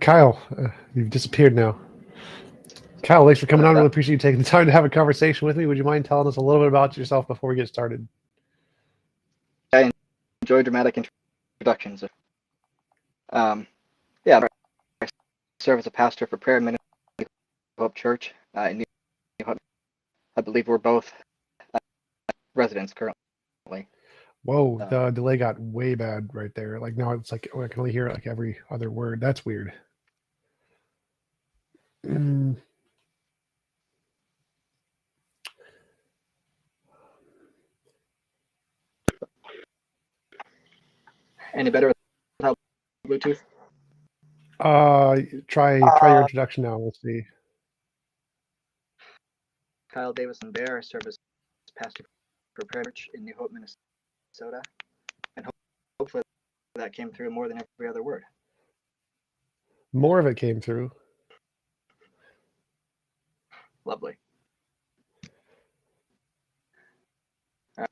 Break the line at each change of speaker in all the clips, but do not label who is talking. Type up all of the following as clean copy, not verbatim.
Kyle, you've disappeared now. Kyle, thanks for coming on. Really appreciate you taking the time to have a conversation with me. Would you mind telling us a little bit about yourself before we get started?
I enjoy dramatic introductions. I serve as a pastor for Prayer and Ministry Hope Church in New Hope. I believe we're both residents currently.
Whoa, the delay got way bad right there. Like now it's like I can only hear like every other word. That's weird.
Any better without Bluetooth?
Try your introduction now. Let's see.
Kyle Davison Bair. I serve as pastor for Prayer Church in New Hope, Minnesota, and hopefully that came through more than every other word.
More of it came through.
Lovely. All right.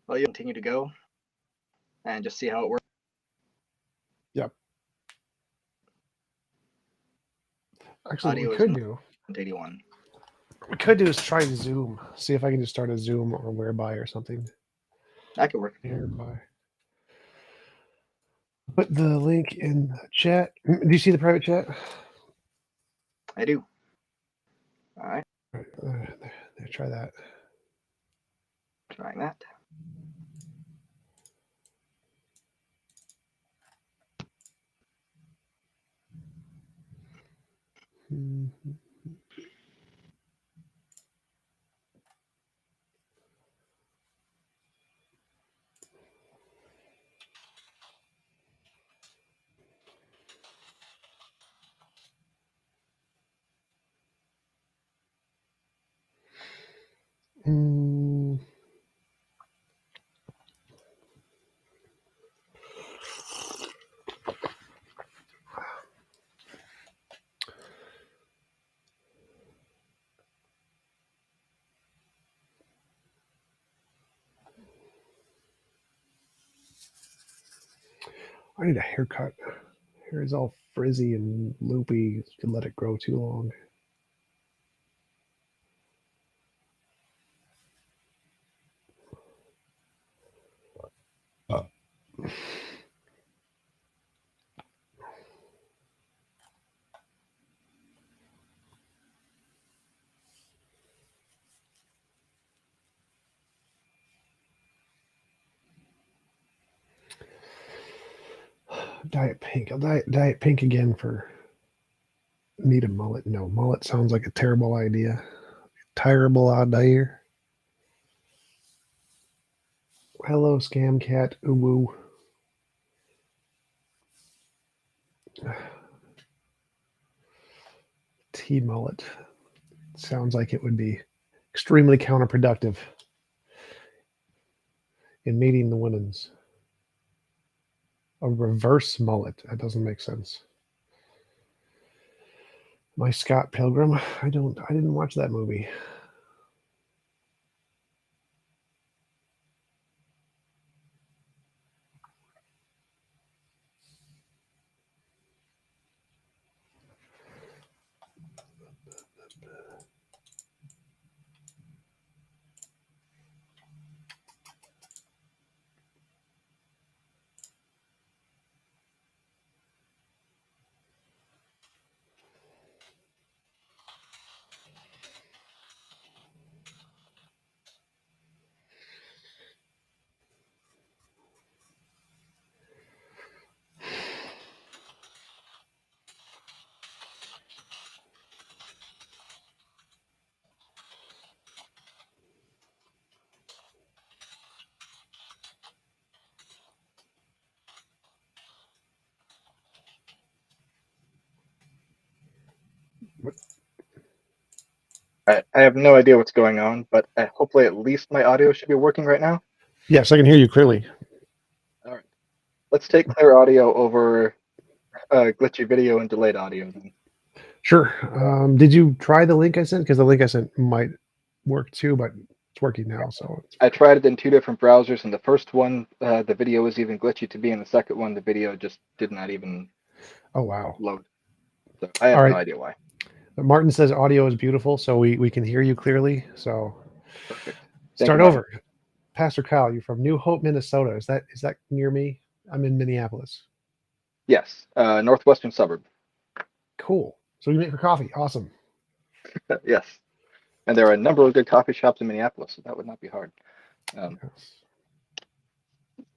Well, you continue to go and just see how it works.
Yep. Actually, what we could do.
81.
What we could do is try Zoom. See if I can just start a Zoom or Whereby or something.
That could work.
Whereby. Put the link in the chat. Do you see the private chat?
I do. All right.
Try that.
Trying that.
Mm-hmm. I need a haircut. Hair is all frizzy and loopy. You can let it grow too long. Diet pink. I'll diet pink again for need a mullet. No, mullet sounds like a terrible idea. Terrible idea. Hello, Scam Cat. Uwu. T-mullet. Sounds like it would be extremely counterproductive in meeting the women's. A reverse mullet. That doesn't make sense. My Scott Pilgrim. I didn't watch that movie.
I have no idea what's going on, but hopefully at least my audio should be working right now.
Yes, I can hear you clearly.
All right. Let's take clear audio over glitchy video and delayed audio then.
Sure. Did you try the link I sent? Because the link I sent might work too, but it's working now. So
I tried it in 2 different browsers, and the first one, the video was even glitchy to me, and the second one, the video just did not even
oh wow.
load. So I
All
have no
right.
idea why.
Martin says audio is beautiful, so we can hear you clearly. So
Perfect. Thank you,
start
Martin.
over. Pastor Kyle, you're from New Hope, Minnesota. Is that near me? I'm in Minneapolis.
Yes, northwestern suburb.
Cool. So you make for coffee. Awesome.
Yes, and there are a number of good coffee shops in Minneapolis, so that would not be hard. Um,
Yes.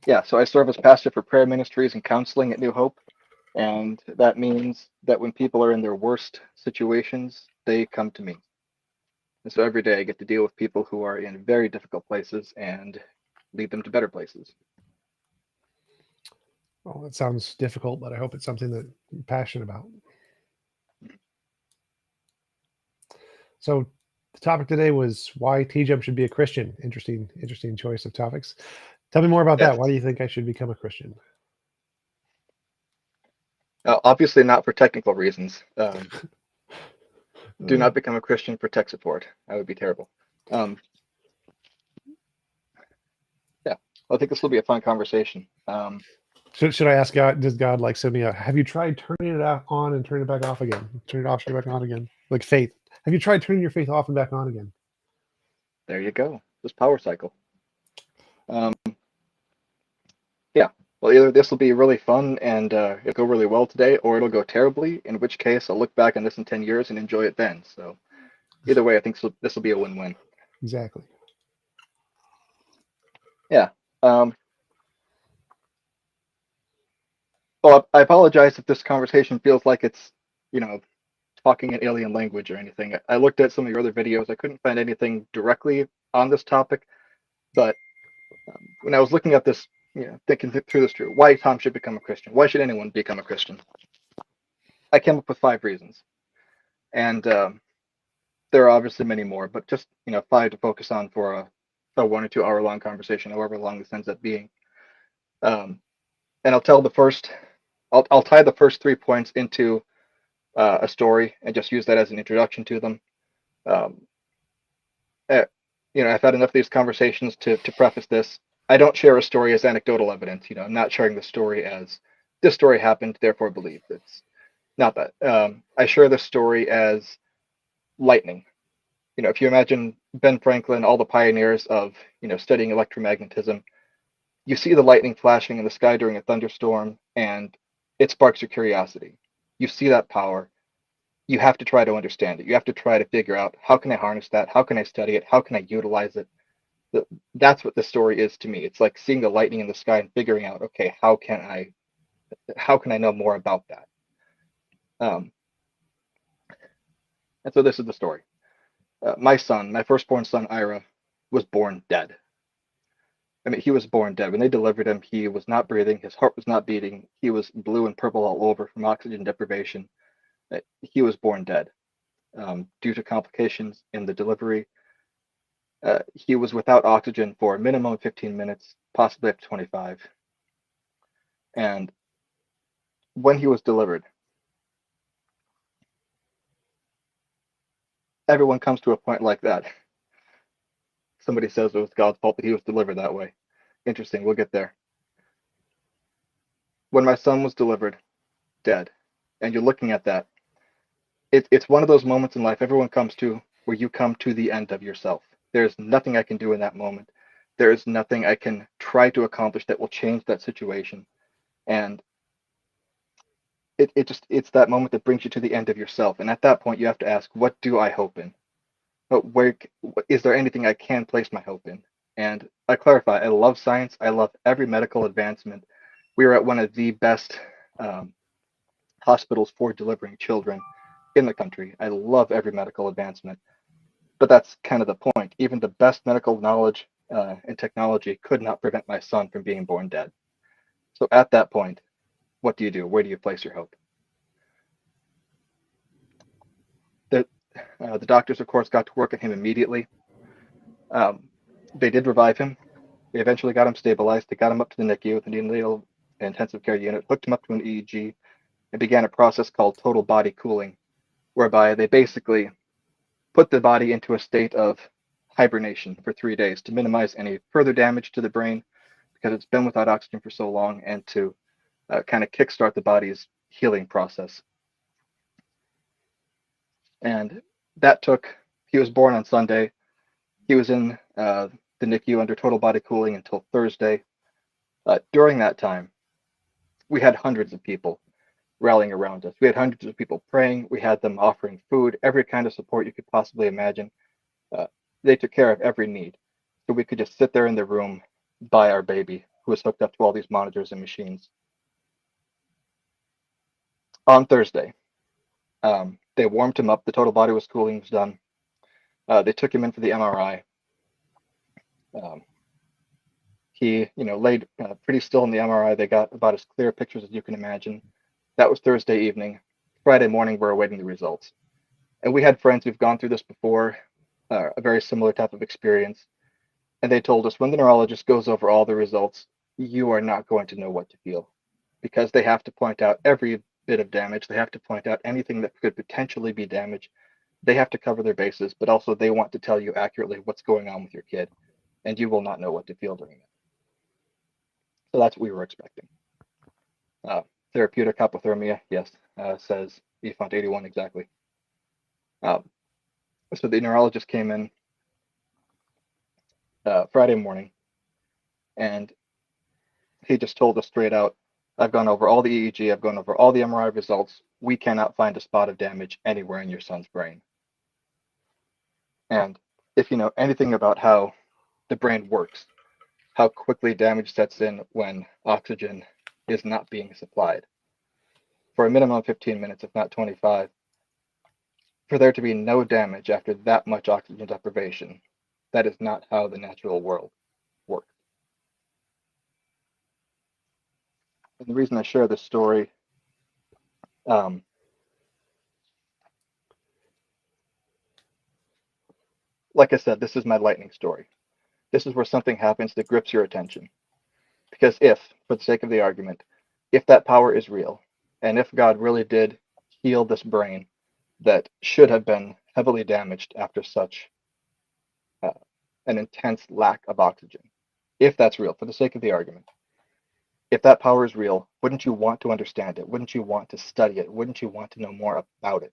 yeah, so I serve as pastor for prayer ministries and counseling at New Hope, and that means that when people are in their worst situations, they come to me. And so every day I get to deal with people who are in very difficult places and lead them to better places.
Well, that sounds difficult, but I hope it's something that you're passionate about. So the topic today was why TJump should be a Christian. Interesting choice of topics. Tell me more about
Yes.
that. Why do you think I should become a Christian?
Obviously not for technical reasons. Do
Uh,
not become a Christian for tech support. That would be terrible. Um, yeah, I think this will be a fun conversation.
should I ask God? Does God like send me a? Have you tried turning it on and turning it back off again? Turn it off, turn it back on again. Like faith. Have you tried turning your faith off and back on again?
There you go. This power cycle. Um, yeah. Well, either this will be really fun and it'll go really well today, or it'll go terribly. In which case, I'll look back on this in 10 years and enjoy it then. So either way, I think this will be a win-win.
Exactly.
Yeah. Um, well, I apologize if this conversation feels like it's, you know, talking an alien language or anything. I looked at some of your other videos. I couldn't find anything directly on this topic, but when I was looking at this, thinking through this through, why Tom should become a Christian, why should anyone become a Christian? I came up with 5 reasons, and there are obviously many more, but just 5 to focus on for a 1 or 2 hour long conversation, however long this ends up being. Um, and I'll tell the first, I'll tie the first 3 points into a story and just use that as an introduction to them. Um, uh, I've had enough of these conversations to preface this. I don't share a story as anecdotal evidence. I'm not sharing the story as this story happened, therefore believe. It's not that. I share this story as lightning. If you imagine Ben Franklin, all the pioneers of studying electromagnetism, you see the lightning flashing in the sky during a thunderstorm, and it sparks your curiosity. You see that power. You have to try to understand it. You have to try to figure out, how can I harness that? How can I study it? How can I utilize it? That's what the story is to me. It's like seeing the lightning in the sky and figuring out, okay, how can I know more about that? Um, and so this is the story. My firstborn son, Ira, was born dead. I mean, he was born dead. When they delivered him, he was not breathing. His heart was not beating. He was blue and purple all over from oxygen deprivation. He was born dead due to complications in the delivery. He was without oxygen for a minimum of 15 minutes, possibly up to 25. And when he was delivered, everyone comes to a point like that. Somebody says it was God's fault that he was delivered that way. Interesting. We'll get there. When my son was delivered, dead, and you're looking at that, it's one of those moments in life everyone comes to where you come to the end of yourself. There's nothing I can do in that moment. There is nothing I can try to accomplish that will change that situation. And it's that moment that brings you to the end of yourself. And at that point, you have to ask, what do I hope in? But is there anything I can place my hope in? And I clarify, I love science. I love every medical advancement. We are at one of the best um, hospitals for delivering children in the country. I love every medical advancement. But that's kind of the point. Even the best medical knowledge and technology could not prevent my son from being born dead. So at that point, what do you do? Where do you place your hope? The, the doctors, of course, got to work on him immediately. Um, they did revive him. They eventually got him stabilized. They got him up to the NICU, the neonatal intensive care unit, hooked him up to an EEG, and began a process called total body cooling. whereby they basically put the body into a state of hibernation for 3 days to minimize any further damage to the brain because it's been without oxygen for so long, and to kind of kickstart the body's healing process. And that took, he was born on Sunday. He was in the NICU under total body cooling until Thursday. During that time, we had hundreds of people rallying around us. We had hundreds of people praying. We had them offering food, every kind of support you could possibly imagine. They took care of every need. So we could just sit there in the room by our baby, who was hooked up to all these monitors and machines. On Thursday, they warmed him up. The total body was cooling was done. They took him in for the MRI. He, laid pretty still in the MRI. They got about as clear pictures as you can imagine. That was Thursday evening. Friday morning, we're awaiting the results. And we had friends who've gone through this before, a very similar type of experience. And they told us when the neurologist goes over all the results, you are not going to know what to feel, because they have to point out every bit of damage. They have to point out anything that could potentially be damage. They have to cover their bases, but also they want to tell you accurately what's going on with your kid, and you will not know what to feel during that. So that's what we were expecting. Therapeutic hypothermia, yes, says eFont81 exactly. So the neurologist came in Friday morning, and he just told us straight out, I've gone over all the EEG, I've gone over all the MRI results. We cannot find a spot of damage anywhere in your son's brain. And if you know anything about how the brain works, how quickly damage sets in when oxygen is not being supplied, for a minimum of 15 minutes, if not 25, for there to be no damage after that much oxygen deprivation, that is not how the natural world works. And the reason I share this story, like I said, this is my lightning story. This is where something happens that grips your attention. Because if, for the sake of the argument, if that power is real, and if God really did heal this brain that should have been heavily damaged after such an intense lack of oxygen, if that's real, for the sake of the argument, if that power is real, wouldn't you want to understand it? Wouldn't you want to study it? Wouldn't you want to know more about it?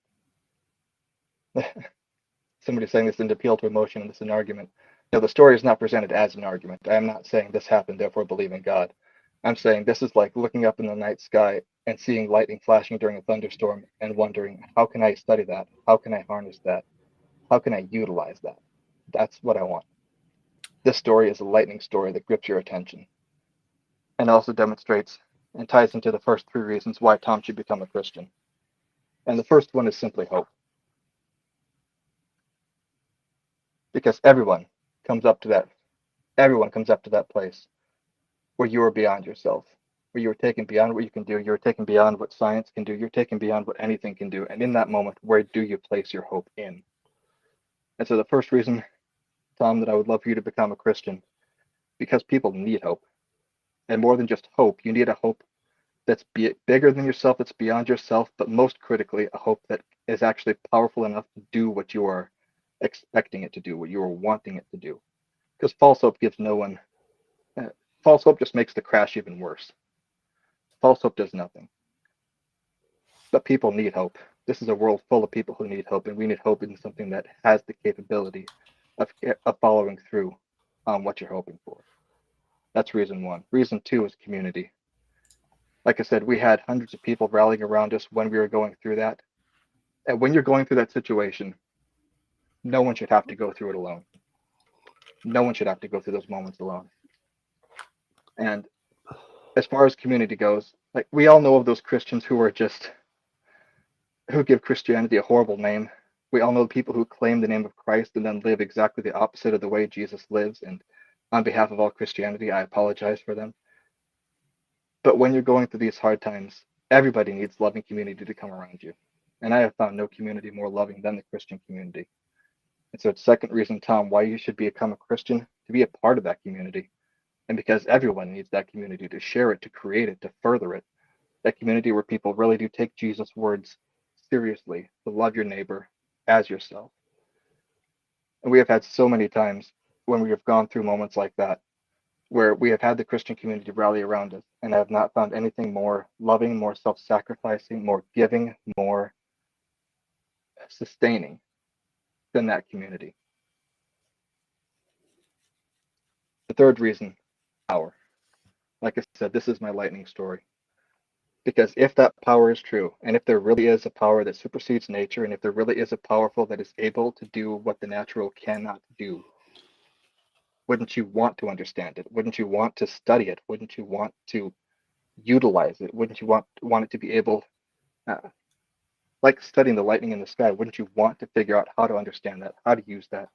Somebody saying this didn't appeal to emotion and this is an argument. No, the story is not presented as an argument. I am not saying this happened, therefore believe in God. I'm saying this is like looking up in the night sky and seeing lightning flashing during a thunderstorm and wondering, how can I study that? How can I harness that? How can I utilize that? That's what I want. This story is a lightning story that grips your attention and also demonstrates and ties into the first 3 reasons why Tom should become a Christian. And the first one is simply hope. Because everyone comes up to that place where you are beyond yourself, where you are taken beyond what you can do, you're taken beyond what science can do, you're taken beyond what anything can do. And in that moment, where do you place your hope in? And so the first reason, Tom, that I would love for you to become a Christian, because people need hope. And more than just hope, you need a hope that's bigger than yourself, that's beyond yourself, but most critically, a hope that is actually powerful enough to do what you are expecting it to do, what you are wanting it to do. Because false hope gives no one, false hope just makes the crash even worse. False hope does nothing. But people need hope. This is a world full of people who need hope, and we need hope in something that has the capability of following through on what you're hoping for. That's reason 1. Reason 2 is community. Like I said, we had hundreds of people rallying around us when we were going through that. And when you're going through that situation, no one should have to go through it alone. No one should have to go through those moments alone. And as far as community goes, like, we all know of those Christians who give Christianity a horrible name. We all know people who claim the name of Christ and then live exactly the opposite of the way Jesus lives. And on behalf of all Christianity, I apologize for them. But when you're going through these hard times, everybody needs loving community to come around you. And I have found no community more loving than the Christian community. And so it's second reason, Tom, why you should become a Christian, to be a part of that community. And because everyone needs that community to share it, to create it, to further it. That community where people really do take Jesus' words seriously to love your neighbor as yourself. And we have had so many times when we have gone through moments like that, where we have had the Christian community rally around us and have not found anything more loving, more self-sacrificing, more giving, more sustaining than that community. The third reason, power. Like I said, this is my lightning story. Because if that power is true, and if there really is a power that supersedes nature, and if there really is a powerful that is able to do what the natural cannot do, wouldn't you want to understand it? Wouldn't you want to study it? Wouldn't you want to utilize it? Wouldn't you want it to be able, like studying the lightning in the sky, wouldn't you want to figure out how to understand that, how to use that,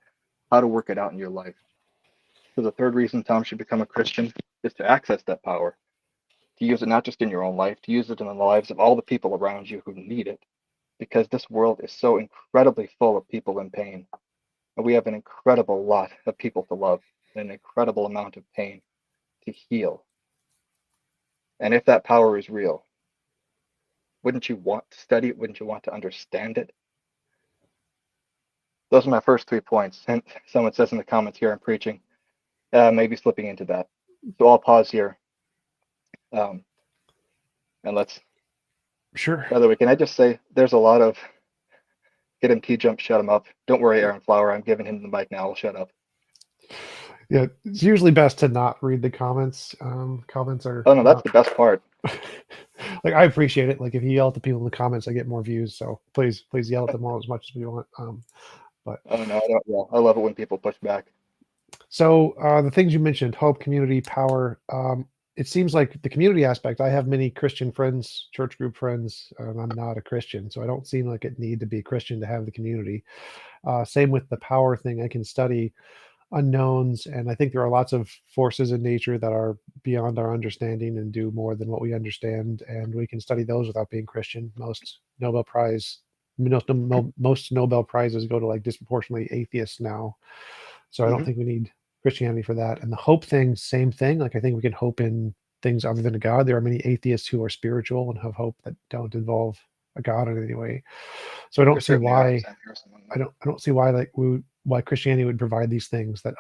how to work it out in your life? So the third reason Tom should become a Christian is to access that power, to use it not just in your own life, to use it in the lives of all the people around you who need it, because this world is so incredibly full of people in pain. And we have an incredible lot of people to love, and an incredible amount of pain to heal. And if that power is real, wouldn't you want to study it? Wouldn't you want to understand it? Those are my first 3 points. And someone says in the comments here, I'm preaching, maybe slipping into that. So I'll pause here. And let's.
Sure.
By the way, can I just say there's a lot of get him TJump, shut him up. Don't worry, Aaron Flower. I'm giving him the mic now. I'll shut up.
Yeah, it's usually best to not read the comments. Comments are.
Oh no, that's the best part.
Like I appreciate it. Like if you yell at the people in the comments, I get more views. So please yell at them all as much as you want. But
oh no, I don't. Yeah, I love it when people push back.
So the things you mentioned, hope, community, power. It seems like the community aspect. I have many Christian friends, church group friends, and I'm not a Christian, so I don't seem like it need to be a Christian to have the community. Same with the power thing. I can study unknowns, and I think there are lots of forces in nature that are beyond our understanding and do more than what we understand, and we can study those without being Christian. Most Nobel Prizes go to like disproportionately atheists now, so I don't think we need Christianity for that. And the hope thing, same thing. Like I think we can hope in things other than a God. There are many atheists who are spiritual and have hope that don't involve a God in any way. So I don't see why. I don't see why why Christianity would provide these things that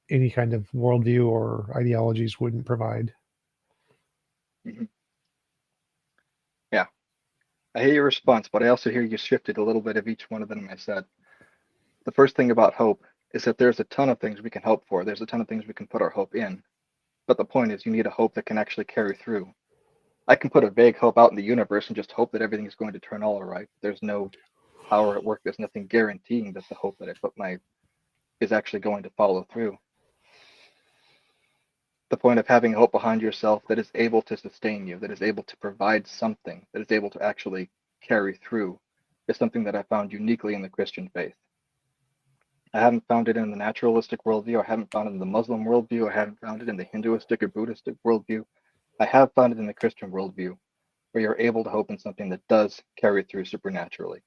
any kind of worldview or ideologies wouldn't provide.
Yeah, I hear your response, but I also hear you shifted a little bit of each one of them I said. The first thing about hope is that there's a ton of things we can hope for. There's a ton of things we can put our hope in. But the point is you need a hope that can actually carry through. I can put a vague hope out in the universe and just hope that everything is going to turn all right. There's no power at work. There's nothing guaranteeing that the hope that I put is actually going to follow through. The point of having hope behind yourself that is able to sustain you, that is able to provide something, that is able to actually carry through, is something that I found uniquely in the Christian faith. I haven't found it in the naturalistic worldview. I haven't found it in the Muslim worldview. I haven't found it in the Hinduistic or Buddhistic worldview. I have found it in the Christian worldview, where you're able to hope in something that does carry through supernaturally.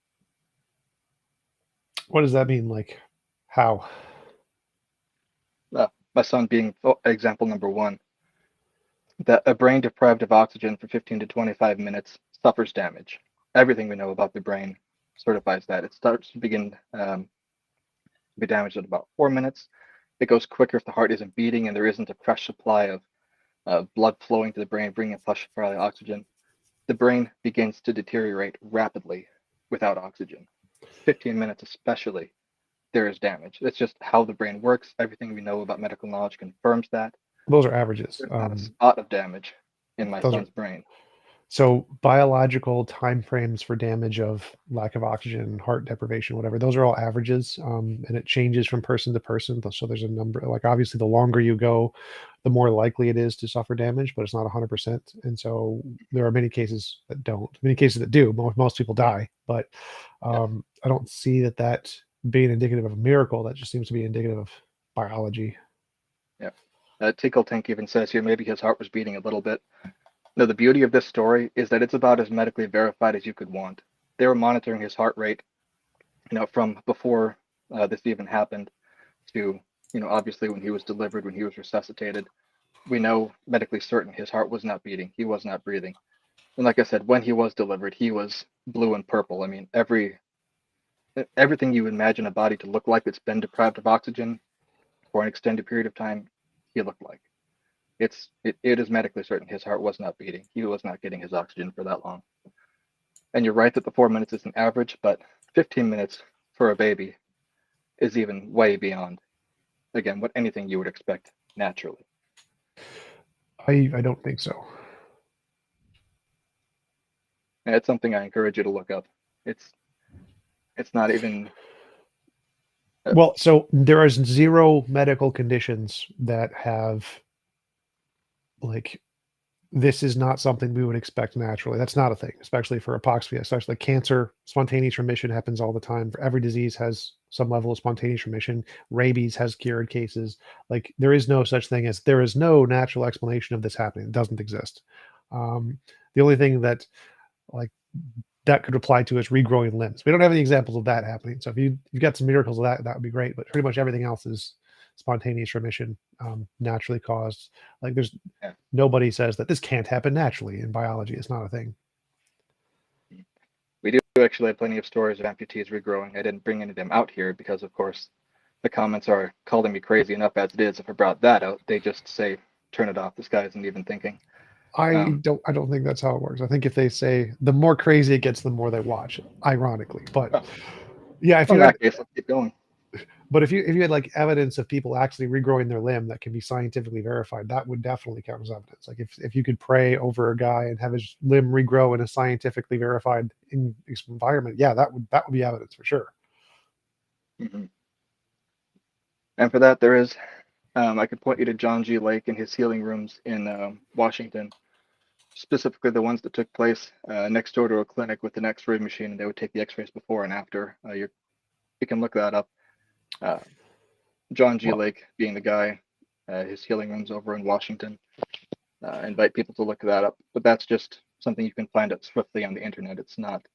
What does that mean? Like, how?
My son being example number one, that a brain deprived of oxygen for 15 to 25 minutes suffers damage. Everything we know about the brain certifies that. It starts to begin be damaged at about 4 minutes. It goes quicker if the heart isn't beating and there isn't a fresh supply of blood flowing to the brain, bringing a fresh supply of oxygen. The brain begins to deteriorate rapidly without oxygen. 15 minutes especially, there is damage. It's just how the brain works. Everything we know about medical knowledge confirms that.
Those are averages.
There's not a spot of damage in my son's brain.
So biological timeframes for damage of lack of oxygen, heart deprivation, whatever, those are all averages, and it changes from person to person. So there's a number, like obviously the longer you go, the more likely it is to suffer damage, but it's not 100%. And so there are many cases that don't, many cases that do. Most people die, but I don't see that being indicative of a miracle. That just seems to be indicative of biology.
Yeah. Tickle Tank even says here maybe his heart was beating a little bit. No, the beauty of this story is that it's about as medically verified as you could want. They were monitoring his heart rate, from before this even happened to, obviously when he was delivered, when he was resuscitated. We know medically certain his heart was not beating. He was not breathing. And like I said, when he was delivered, he was blue and purple. I mean, everything you imagine a body to look like that's been deprived of oxygen for an extended period of time, he looked like. It is medically certain his heart was not beating. He was not getting his oxygen for that long. And you're right that the 4 minutes is an average, but 15 minutes for a baby is even way beyond, again, what anything you would expect naturally.
I don't think so.
And it's something I encourage you to look up. It's not even.
Well, so there is 0 medical conditions that have, like, this is not something we would expect naturally. That's not a thing, especially for hypoxia, especially cancer. Spontaneous remission happens all the time. For every disease has some level of spontaneous remission. Rabies has cured cases. Like, there is no such thing as there is no natural explanation of this happening. It doesn't exist. The only thing that, like, that could apply to is regrowing limbs. We don't have any examples of that happening. So if you've got some miracles of that, that would be great. But pretty much everything else is spontaneous remission, naturally caused. Like, there's nobody says that this can't happen naturally in biology. It's not a thing.
We do actually have plenty of stories of amputees regrowing. I didn't bring any of them out here because, of course, the comments are calling me crazy enough as it is. If I brought that out, they just say, "Turn it off. This guy isn't even thinking."
I don't think that's how it works. I think if they say the more crazy it gets, the more they watch, ironically. But yeah, if
in
you
that case, let's keep going.
But if you had like evidence of people actually regrowing their limb that can be scientifically verified, that would definitely count as evidence. Like, if you could pray over a guy and have his limb regrow in a scientifically verified environment, yeah, that would be evidence for sure.
Mm-hmm. And for that, there is, I could point you to John G. Lake and his healing rooms in Washington, specifically the ones that took place next door to a clinic with an X-ray machine, and they would take the X-rays before and after. You can look that up. John G. Lake being the guy, his healing rooms over in Washington. Invite people to look that up, but that's just something you can find out swiftly on the internet. It's not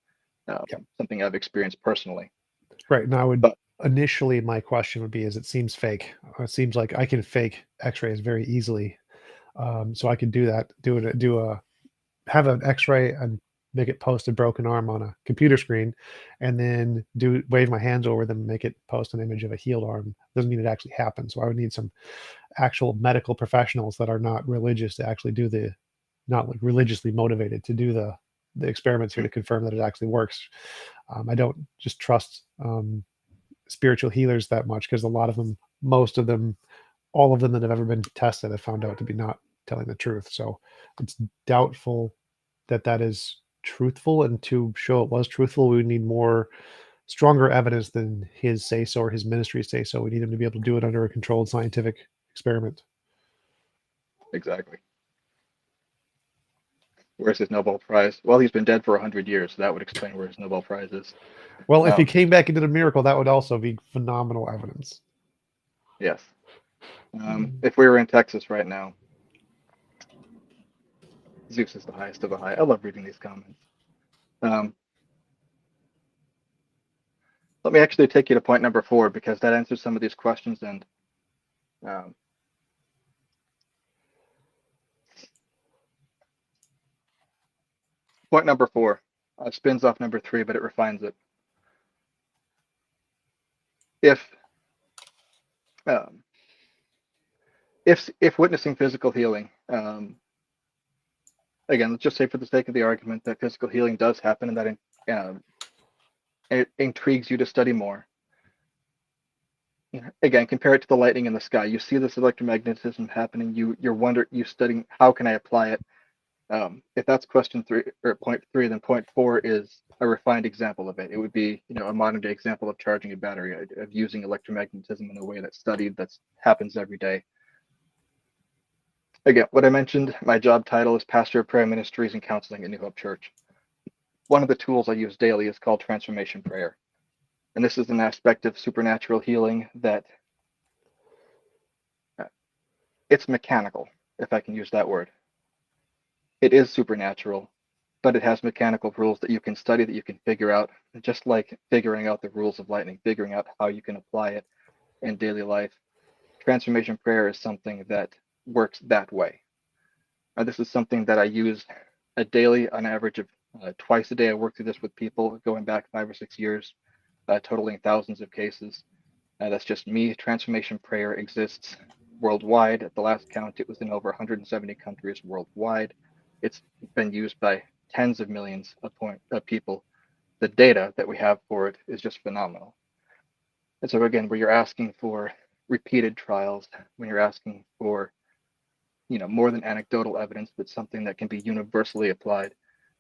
something I've experienced personally.
Right. Now, initially my question would be, is it seems fake. It seems like I can fake X-rays very easily. So I could do that, have an X-ray and make it post a broken arm on a computer screen, and then wave my hands over them and make it post an image of a healed arm. Doesn't mean it actually happened. So I would need some actual medical professionals that are not religious to actually do not like religiously motivated to do the experiments here to confirm that it actually works. I don't just trust spiritual healers that much, because most of them, all of them that have ever been tested have found out to be not telling the truth. So it's doubtful that is truthful, and to show it was truthful, we would need stronger evidence than his say so or his ministry say so. We need him to be able to do it under a controlled scientific experiment.
Exactly. Where's his Nobel Prize? Well, he's been dead for 100 years, so that would explain where his Nobel Prize is.
Well, if he came back and did a miracle, that would also be phenomenal evidence.
Yes. If we were in Texas right now, Zeus is the highest of the high. I love reading these comments. Let me actually take you to point number 4, because that answers some of these questions. And point number 4 spins off number 3, but it refines it. If witnessing physical healing, again, let's just say for the sake of the argument that physical healing does happen, and that it intrigues you to study more. Again, compare it to the lightning in the sky. You see this electromagnetism happening. You're studying, how can I apply it? If that's question 3 or point 3, then point 4 is a refined example of it. It would be, a modern day example of charging a battery, of using electromagnetism in a way that's studied, that happens every day. Again, what I mentioned, my job title is Pastor of Prayer Ministries and Counseling at New Hope Church. One of the tools I use daily is called transformation prayer. And this is an aspect of supernatural healing that it's mechanical, if I can use that word. It is supernatural, but it has mechanical rules that you can study, that you can figure out, just like figuring out the rules of lightning, figuring out how you can apply it in daily life. Transformation prayer is something that works that way. This is something that I use daily, on average of Twice a day, I work through this with people going back 5 or 6 years, totaling thousands of cases. That's just me. Transformation prayer exists worldwide. At the last count, it was in over 170 countries worldwide. It's been used by tens of millions of people. The data that we have for it is just phenomenal. And so again, where you're asking for repeated trials, when you're asking for, more than anecdotal evidence, but something that can be universally applied,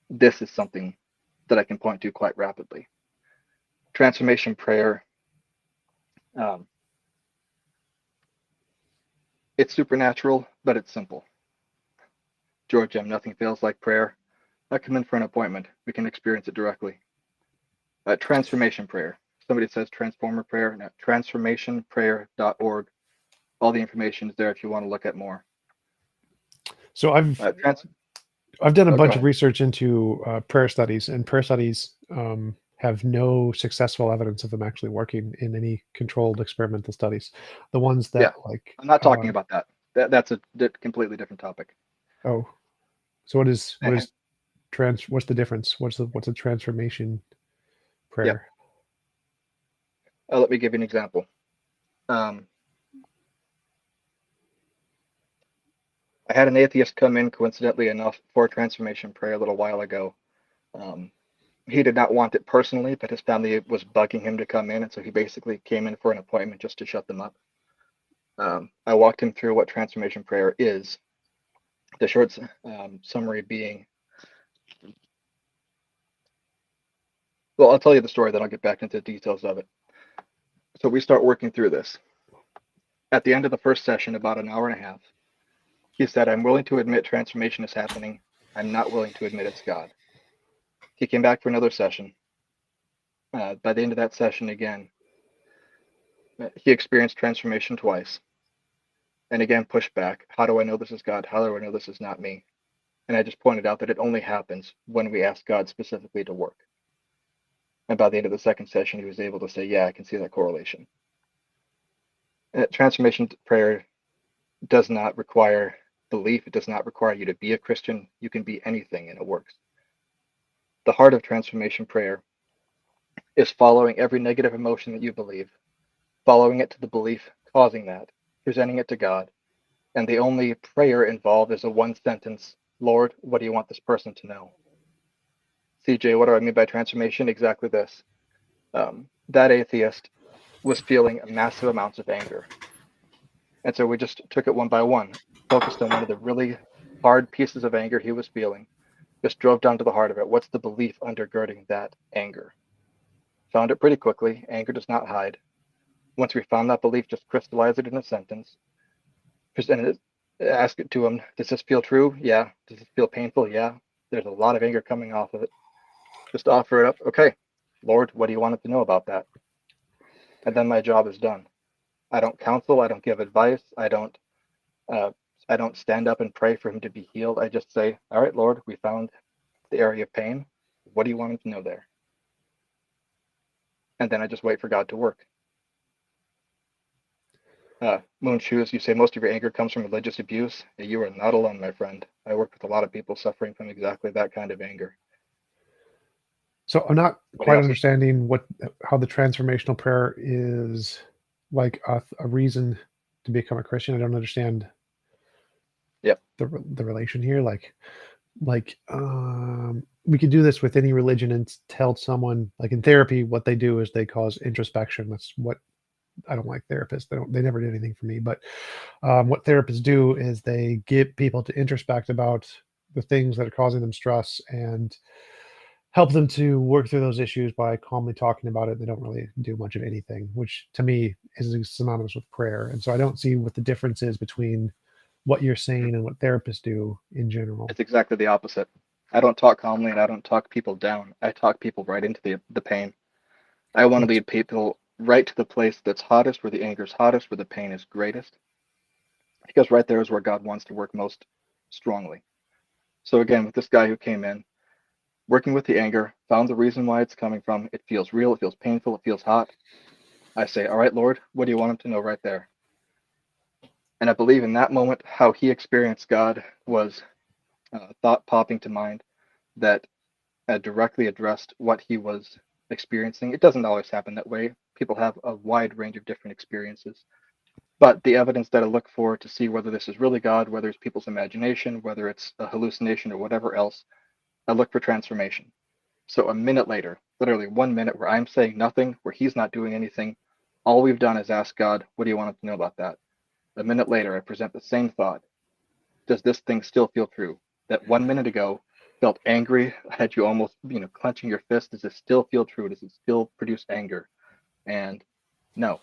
this is something that I can point to quite rapidly. Transformation prayer, it's supernatural, but it's simple. George M., nothing fails like prayer. I come in for an appointment. We can experience it directly. Transformation prayer. Somebody says transformer prayer. No, transformationprayer.org. All the information is there if you want to look at more.
So I've done a bunch of research into prayer studies, and prayer studies have no successful evidence of them actually working in any controlled experimental studies. The ones that
I'm not talking about that. That's a completely different topic.
Oh, so what's the difference? What's a transformation prayer?
Let me give you an example. I had an atheist come in, coincidentally enough, for transformation prayer a little while ago. He did not want it personally, but his family was bugging him to come in, and so he basically came in for an appointment just to shut them up. I walked him through what transformation prayer is. The short summary being, well, I'll tell you the story, then I'll get back into the details of it. So we start working through this. At the end of the first session, about an hour and a half, he said, I'm willing to admit transformation is happening. I'm not willing to admit it's God. He came back for another session. By the end of that session again, he experienced transformation twice. And again, pushed back. How do I know this is God? How do I know this is not me? And I just pointed out that it only happens when we ask God specifically to work. And by the end of the second session, he was able to say, yeah, I can see that correlation. Transformation prayer does not require belief. It does not require you to be a Christian. You can be anything and it works. The heart of transformation prayer is following every negative emotion that you believe, following it to the belief causing that, presenting it to God. And the only prayer involved is a one sentence, Lord, what do you want this person to know? CJ, what do I mean by transformation? Exactly this. That atheist was feeling massive amounts of anger. And so we just took it one by one, focused on one of the really hard pieces of anger he was feeling, just drove down to the heart of it. What's the belief undergirding that anger? Found it pretty quickly. Anger does not hide. Once we found that belief, just crystallize it in a sentence, presented it, ask it to him. Does this feel true? Yeah. Does it feel painful? Yeah. There's a lot of anger coming off of it. Just offer it up. Okay, Lord, what do you want it to know about that? And then my job is done. I don't counsel. I don't give advice. I don't stand up and pray for him to be healed. I just say, all right, Lord, we found the area of pain. What do you want him to know there? And then I just wait for God to work. Moon Shoes, you say most of your anger comes from religious abuse. You are not alone, my friend. I work with a lot of people suffering from exactly that kind of anger.
So I'm not quite understanding how the transformational prayer is like a reason to become a Christian. I don't understand. The relation here. Like we could do this with any religion and tell someone, like in therapy, what they do is they cause introspection. That's what I don't like therapists. They never do anything for me. But what therapists do is they get people to introspect about the things that are causing them stress and help them to work through those issues by calmly talking about it. They don't really do much of anything, which to me is synonymous with prayer. And so I don't see what the difference is between what you're saying and what therapists do in general.
It's exactly the opposite. I don't talk calmly and I don't talk people down. I talk people right into the pain. I want to lead people right to the place that's hottest, where the anger is hottest, where the pain is greatest. Because right there is where God wants to work most strongly. So again, with this guy who came in, working with the anger, found the reason why it's coming from. It feels real, it feels painful, it feels hot. I say, all right, Lord, what do you want him to know right there? And I believe in that moment, how he experienced God was thought popping to mind that directly addressed what he was experiencing. It doesn't always happen that way. People have a wide range of different experiences. But the evidence that I look for to see whether this is really God, whether it's people's imagination, whether it's a hallucination or whatever else, I look for transformation. So a minute later, literally 1 minute where I'm saying nothing, where he's not doing anything, all we've done is ask God, what do you want us to know about that? A minute later, I present the same thought. Does this thing still feel true? That 1 minute ago felt angry, had you almost, clenching your fist. Does it still feel true? Does it still produce anger? And no,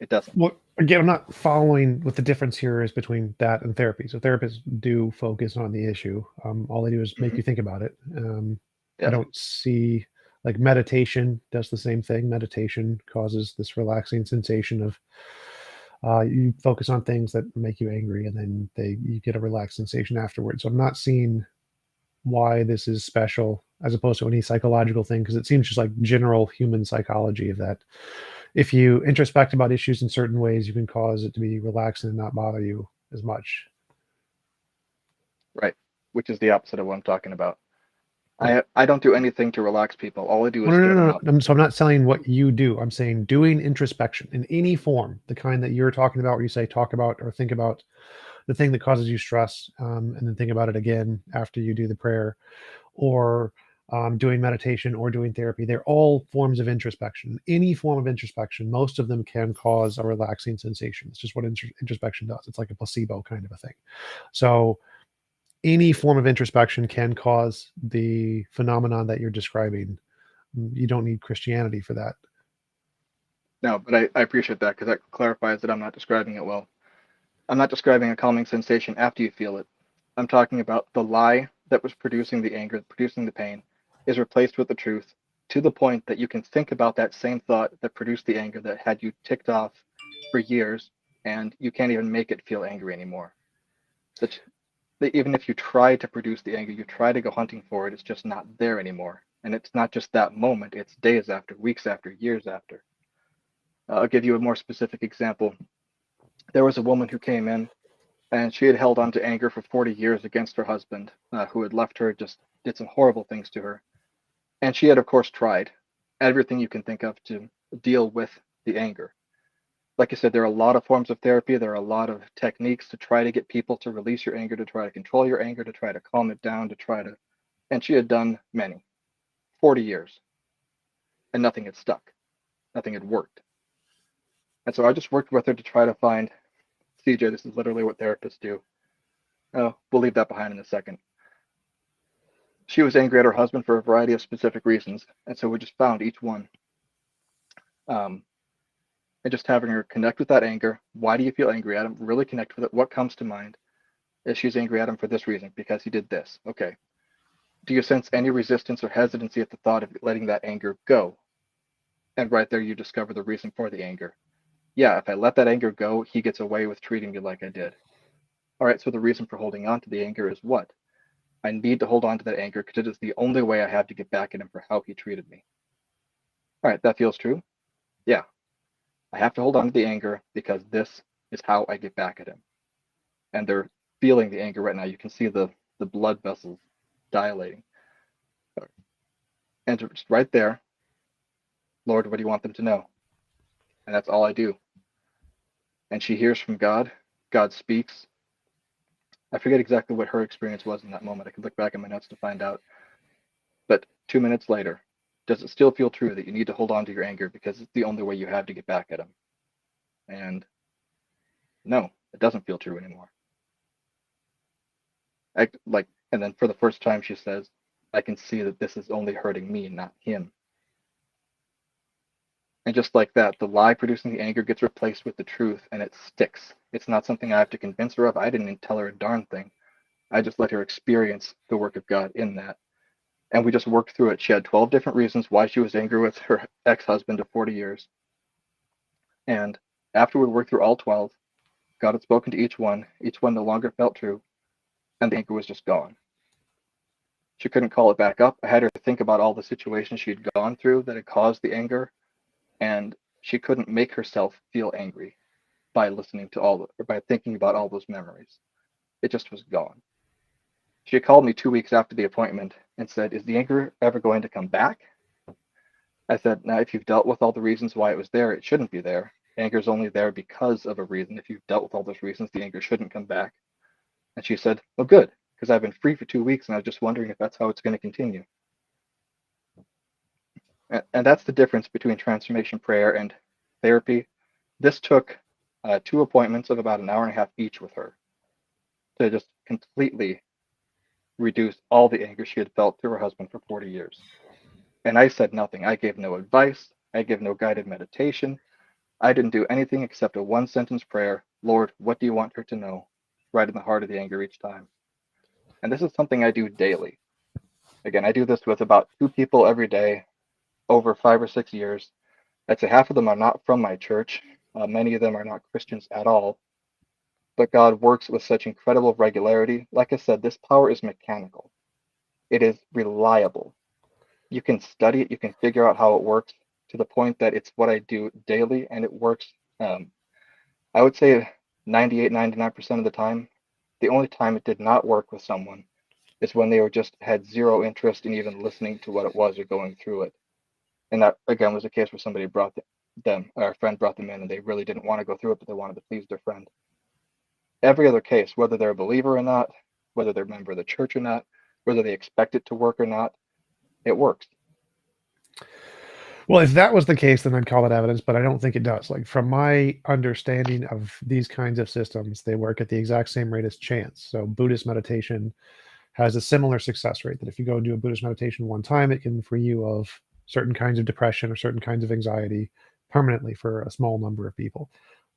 it doesn't.
Well, again, I'm not following what the difference here is between that and therapy. So therapists do focus on the issue. All they do is make
Mhm.
you think about it. I
Yeah,
don't see like meditation does the same thing. Meditation causes this relaxing sensation of you focus on things that make you angry, and then you get a relaxed sensation afterwards. So I'm not seeing why this is special as opposed to any psychological thing, because it seems just like general human psychology of that. If you introspect about issues in certain ways, you can cause it to be relaxed and not bother you as much.
right. Which is the opposite of what I'm talking about.
Right.
I don't do anything to relax people. All I do is
Well, no,
stir
no,
them
no,
up.
no. So I'm not saying what you do. I'm saying doing introspection in any form, the kind that you're talking about, where you say talk about or think about the thing that causes you stress, and then think about it again after you do the prayer, or doing meditation or doing therapy. They're all forms of introspection. Any form of introspection, most of them can cause a relaxing sensation. It's just what introspection does. It's like a placebo kind of a thing. So any form of introspection can cause the phenomenon that you're describing. You don't need Christianity for that.
No, but I appreciate that because that clarifies that I'm not describing it well. I'm not describing a calming sensation after you feel it. I'm talking about the lie that was producing the anger, producing the pain, is replaced with the truth to the point that you can think about that same thought that produced the anger that had you ticked off for years, and you can't even make it feel angry anymore. That even if you try to produce the anger, you try to go hunting for it, it's just not there anymore. And it's not just that moment, it's days after, weeks after, years after. I'll give you a more specific example. There was a woman who came in and she had held on to anger for 40 years against her husband, who had left her, just did some horrible things to her. And she had, of course, tried everything you can think of to deal with the anger. Like I said, there are a lot of forms of therapy. There are a lot of techniques to try to get people to release your anger, to try to control your anger, to try to calm it down, and she had done many, 40 years, and nothing had stuck. Nothing had worked. And so I just worked with her to try to find, CJ, this is literally what therapists do. Oh, we'll leave that behind in a second. She was angry at her husband for a variety of specific reasons, and so we just found each one, um, and just having her connect with that anger. Why do you feel angry at him? Really connect with it. What comes to mind? Is she's angry at him for this reason because he did this? Okay. Do you sense any resistance or hesitancy at the thought of letting that anger go? And right there, you discover the reason for the anger. Yeah, if I let that anger go, he gets away with treating me like I did. All right, so the reason for holding on to the anger is what? I need to hold on to that anger because it is the only way I have to get back at him for how he treated me. All right, that feels true. Yeah, I have to hold on to the anger because this is how I get back at him. And they're feeling the anger right now. You can see the blood vessels dilating. And just right there, Lord, what do you want them to know? And that's all I do. And she hears from God. God speaks. I forget exactly what her experience was in that moment. I could look back at my notes to find out. But 2 minutes later, does it still feel true that you need to hold on to your anger because it's the only way you have to get back at him? And no, it doesn't feel true anymore. And then for the first time, she says, I can see that this is only hurting me, not him. And just like that, the lie producing the anger gets replaced with the truth and it sticks. It's not something I have to convince her of. I didn't even tell her a darn thing. I just let her experience the work of God in that. And we just worked through it. She had 12 different reasons why she was angry with her ex-husband of 40 years. And after we worked through all 12, God had spoken to each one. Each one no longer felt true, and the anger was just gone. She couldn't call it back up. I had her think about all the situations she'd gone through that had caused the anger, and she couldn't make herself feel angry by listening to or by thinking about all those memories. It just was gone. She called me 2 weeks after the appointment, and said, is the anger ever going to come back? I said, now, if you've dealt with all the reasons why it was there, it shouldn't be there. Anger is only there because of a reason. If you've dealt with all those reasons, the anger shouldn't come back. And she said, well, good, because I've been free for 2 weeks, and I was just wondering if that's how it's going to continue. And that's the difference between transformation prayer and therapy. This took 2 appointments of about an hour and a half each with her to just completely reduce all the anger she had felt through her husband for 40 years. And I said nothing. I gave no advice. I gave no guided meditation. I didn't do anything except a 1-sentence prayer. Lord, what do you want her to know? Right in the heart of the anger each time. And this is something I do daily. Again, I do this with about 2 people every day over 5 or 6 years. I'd say half of them are not from my church. Many of them are not Christians at all. But God works with such incredible regularity. Like I said, this power is mechanical. It is reliable. You can study it, you can figure out how it works to the point that it's what I do daily, and it works. I would say 98, 99% of the time. The only time it did not work with someone is when they had zero interest in even listening to what it was or going through it. And that, again, was a case where somebody brought them, or a friend brought them in, and they really didn't want to go through it, but they wanted to please their friend. Every other case, whether they're a believer or not, whether they're a member of the church or not, whether they expect it to work or not, it works.
Well, if that was the case, then I'd call it evidence, but I don't think it does. Like, from my understanding of these kinds of systems, they work at the exact same rate as chance. So Buddhist meditation has a similar success rate, that if you go and do a Buddhist meditation one time, it can free you of certain kinds of depression or certain kinds of anxiety permanently for a small number of people.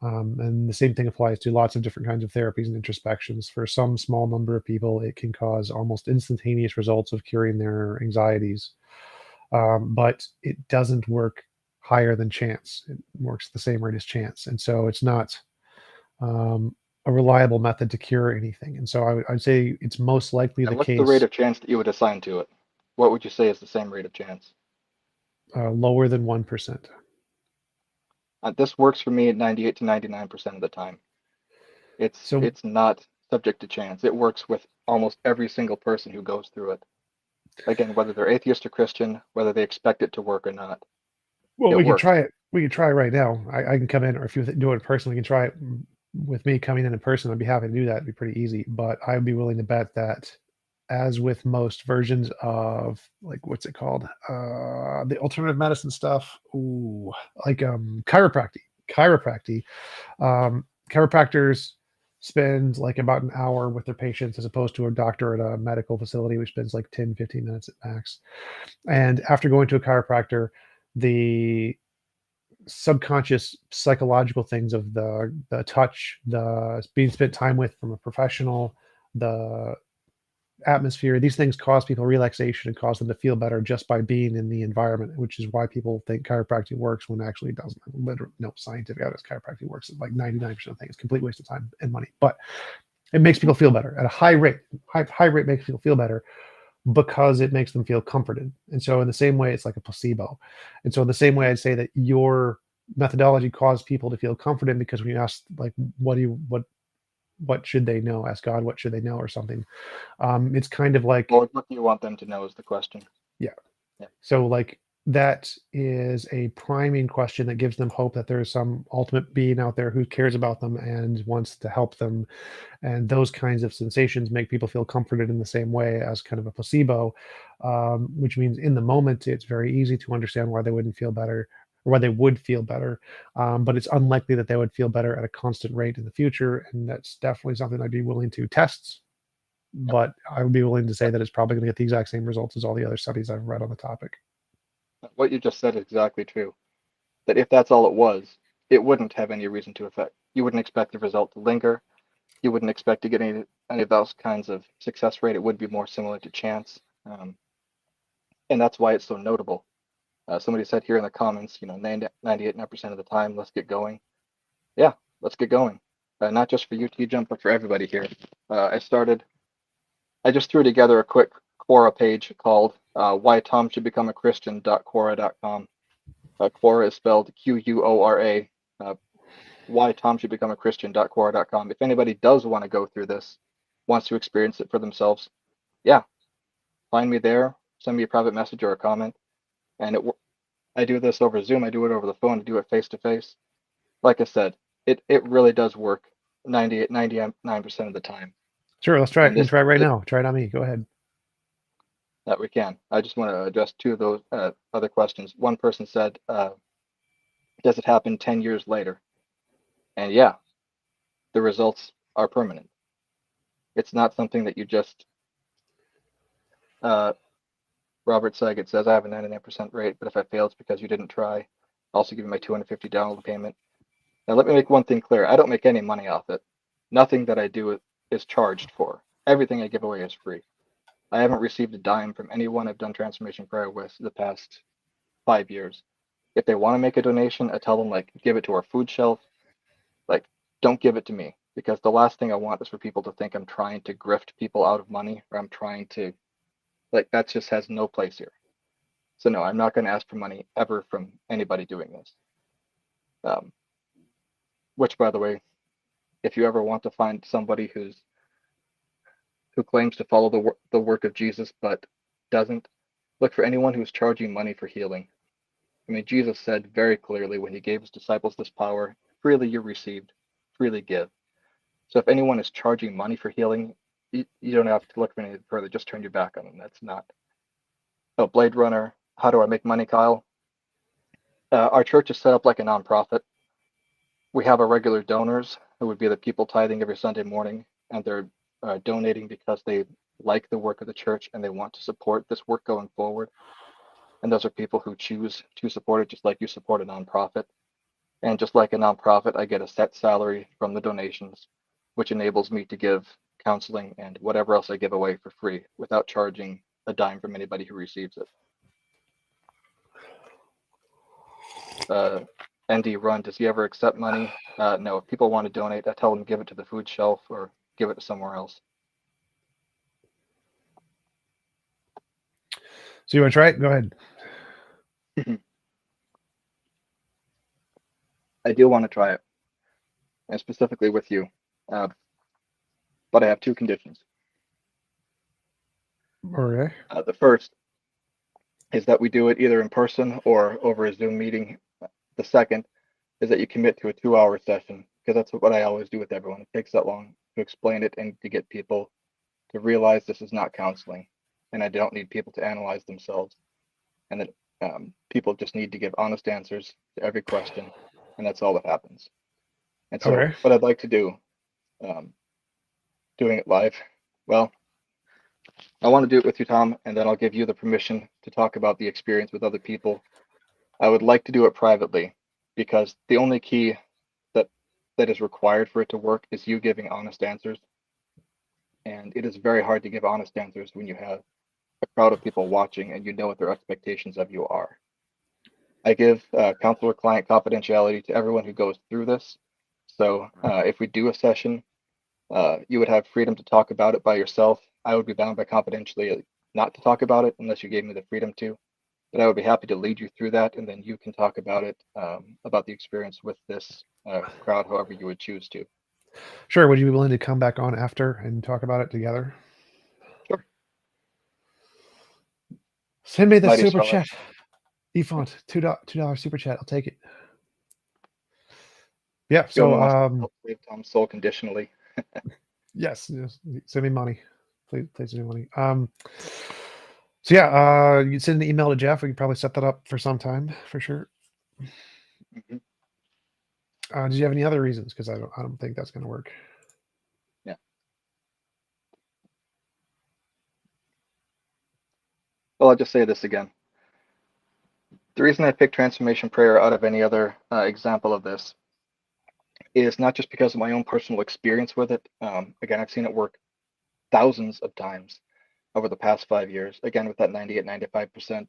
And the same thing applies to lots of different kinds of therapies and introspections. For some small number of people, it can cause almost instantaneous results of curing their anxieties. But it doesn't work higher than chance. It works the same rate as chance. And so it's not a reliable method to cure anything. And so I'd say it's most likely
And
the
what's
case.
the rate of chance that you would assign to it? What would you say is the same rate of chance?
Lower than 1%.
This works for me at 98 to 99% of the time. It's not subject to chance. It works with almost every single person who goes through it. Again, whether they're atheist or Christian, whether they expect it to work or not.
Well, we could try it. We could try it right now. I can come in, or if you do it in person, we can try it with me coming in person. I'd be happy to do that. It'd be pretty easy. But I would be willing to bet that, as with most versions of, like, what's it called? The alternative medicine stuff. Ooh, like chiropractic. Chiropractors spend like about an hour with their patients, as opposed to a doctor at a medical facility, which spends like 10, 15 minutes at max. And after going to a chiropractor, the subconscious psychological things of the touch, the being spent time with from a professional, the atmosphere, these things cause people relaxation and cause them to feel better just by being in the environment, which is why people think chiropractic works when actually it doesn't. Literally no scientific evidence chiropractic works. It's like 99% of things. It's a complete waste of time and money, but it makes people feel better at a high rate. High rate makes people feel better because it makes them feel comforted. And so in the same way, it's like a placebo. And so in the same way, I'd say that your methodology caused people to feel comforted, because when you ask, like, what should they know? Ask God, what should they know, or something. It's kind of like,
Lord, what do you want them to know is the question.
Yeah. So like, that is a priming question that gives them hope that there is some ultimate being out there who cares about them and wants to help them. And those kinds of sensations make people feel comforted in the same way as kind of a placebo, which means in the moment, it's very easy to understand why they wouldn't feel better, or why they would feel better. But it's unlikely that they would feel better at a constant rate in the future. And that's definitely something I'd be willing to test. But I would be willing to say that it's probably going to get the exact same results as all the other studies I've read on the topic.
What you just said is exactly true. That if that's all it was, it wouldn't have any reason to affect. You wouldn't expect the result to linger. You wouldn't expect to get any of those kinds of success rate. It would be more similar to chance. And that's why it's so notable. Somebody said here in the comments, 98% of the time, let's get going. Yeah, let's get going. Not just for you, TJump, but for everybody here. I just threw together a quick Quora page called Why Tom Should Become a Christian.quora.com. Quora is spelled Quora. Why Tom Should Become a Christian.quora.com. If anybody does want to go through this, wants to experience it for themselves, yeah, find me there, send me a private message or a comment. And I do this over Zoom, I do it over the phone, I do it face to face. Like I said, it really does work 99% of the time.
Sure, let's try it.
And
You can try it right now. Try it on me. Go ahead.
That we can. I just want to address two of those other questions. One person said, does it happen 10 years later? And yeah, the results are permanent. It's not something that you just, Robert Saget says, I have a 99% rate, but if I fail, it's because you didn't try. I'll also give you my $250 download payment. Now, let me make one thing clear. I don't make any money off it. Nothing that I do is charged for. Everything I give away is free. I haven't received a dime from anyone I've done transformation prayer with the past 5 years. If they want to make a donation, I tell them, like, give it to our food shelf. Like, don't give it to me, because the last thing I want is for people to think I'm trying to grift people out of money, or I'm trying to, like, that just has no place here. So no, I'm not going to ask for money ever from anybody doing this. Which, by the way, if you ever want to find somebody who claims to follow the work of Jesus but doesn't, look for anyone who's charging money for healing. I mean, Jesus said very clearly when he gave his disciples this power, freely you received, freely give. So if anyone is charging money for healing, you don't have to look any further. Just turn your back on them. That's not. Oh, Blade Runner, how do I make money, Kyle? Our church is set up like a nonprofit. We have our regular donors, who would be the people tithing every Sunday morning, and they're donating because they like the work of the church and they want to support this work going forward. And those are people who choose to support it, just like you support a nonprofit. And just like a nonprofit, I get a set salary from the donations, which enables me to give counseling and whatever else I give away for free without charging a dime from anybody who receives it. ND Run, does he ever accept money? No, if people want to donate, I tell them give it to the food shelf or give it to somewhere else.
So you want to try it? Go ahead.
I do want to try it, and specifically with you, but I have two conditions.
Okay.
The first is that we do it either in person or over a Zoom meeting. The second is that you commit to a 2-hour session, because that's what I always do with everyone. It takes that long to explain it and to get people to realize this is not counseling, and I don't need people to analyze themselves, and that people just need to give honest answers to every question, and that's all that happens. And so what I'd like to do, doing it live, well, I want to do it with you, Tom, and then I'll give you the permission to talk about the experience with other people. I would like to do it privately, because the only key that is required for it to work is you giving honest answers. And it is very hard to give honest answers when you have a crowd of people watching and you know what their expectations of you are. I give counselor-client confidentiality to everyone who goes through this. So if we do a session, you would have freedom to talk about it by yourself. I would be bound by confidentiality not to talk about it unless you gave me the freedom to. But I would be happy to lead you through that, and then you can talk about it, about the experience with this crowd, however you would choose to.
Sure. Would you be willing to come back on after and talk about it together?
Sure.
Send me the
Mighty
super
Scarlet.
chat. E-font, $2 super chat. I'll take it. Yeah. So
Save Tom's soul conditionally.
yes, send me money. Please send me money. So yeah, you send an email to Jeff. We can probably set that up for some time for sure.
Mm-hmm.
Did you have any other reasons? Because I don't think that's going to work.
Yeah. Well, I'll just say this again. The reason I picked transformation prayer out of any other example of this is not just because of my own personal experience with it. Again, I've seen it work thousands of times over the past 5 years. Again, with that 98, 95%,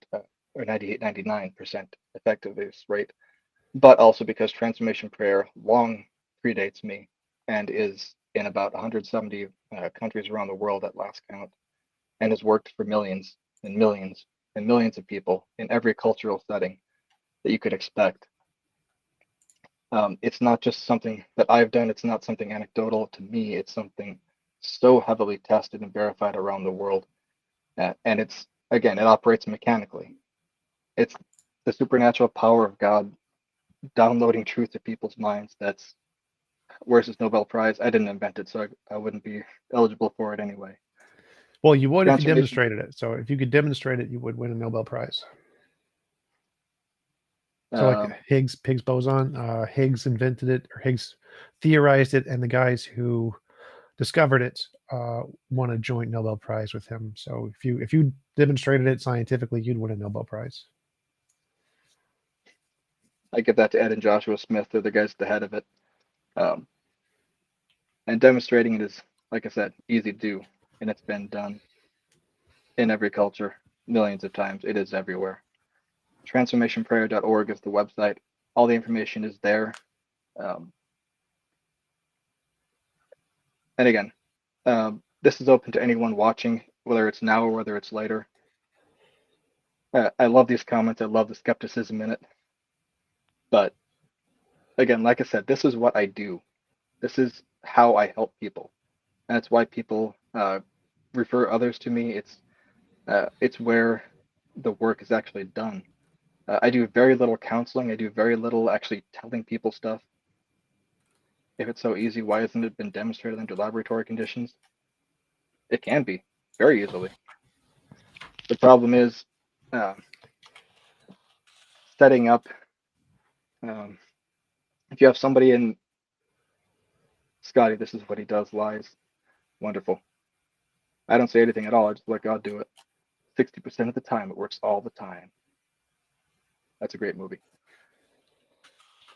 or 98, 99% effectiveness rate, but also because transformation prayer long predates me and is in about 170 countries around the world at last count, and has worked for millions and millions and millions of people in every cultural setting that you could expect. It's not just something that I've done. It's not something anecdotal to me. It's something so heavily tested and verified around the world. And it's, again, it operates mechanically. It's the supernatural power of God downloading truth to people's minds. That's, where's this Nobel Prize? I didn't invent it, so I wouldn't be eligible for it anyway.
Well, you would if you
Transformation.
demonstrated it. So if you could demonstrate it, you would win a Nobel Prize. So like Higgs boson, Higgs invented it, or Higgs theorized it, and the guys who discovered it won a joint Nobel Prize with him. So if you demonstrated it scientifically, you'd win a Nobel Prize.
I give that to Ed and Joshua Smith. They're the guys at the head of it. And demonstrating it is, like I said, easy to do, and it's been done in every culture millions of times. It is everywhere. Transformationprayer.org is the website. All the information is there. And again, this is open to anyone watching, whether it's now or whether it's later. I love these comments. I love the skepticism in it. But again, like I said, this is what I do. This is how I help people. And that's why people refer others to me. It's where the work is actually done. I do very little counseling. I do very little actually telling people stuff. If it's so easy, why hasn't it been demonstrated under laboratory conditions? It can be very easily. The problem is setting up. If you have somebody in Scotty, this is what he does, lies. Wonderful. I don't say anything at all. I just let God do it. 60% of the time, it works all the time. That's a great movie.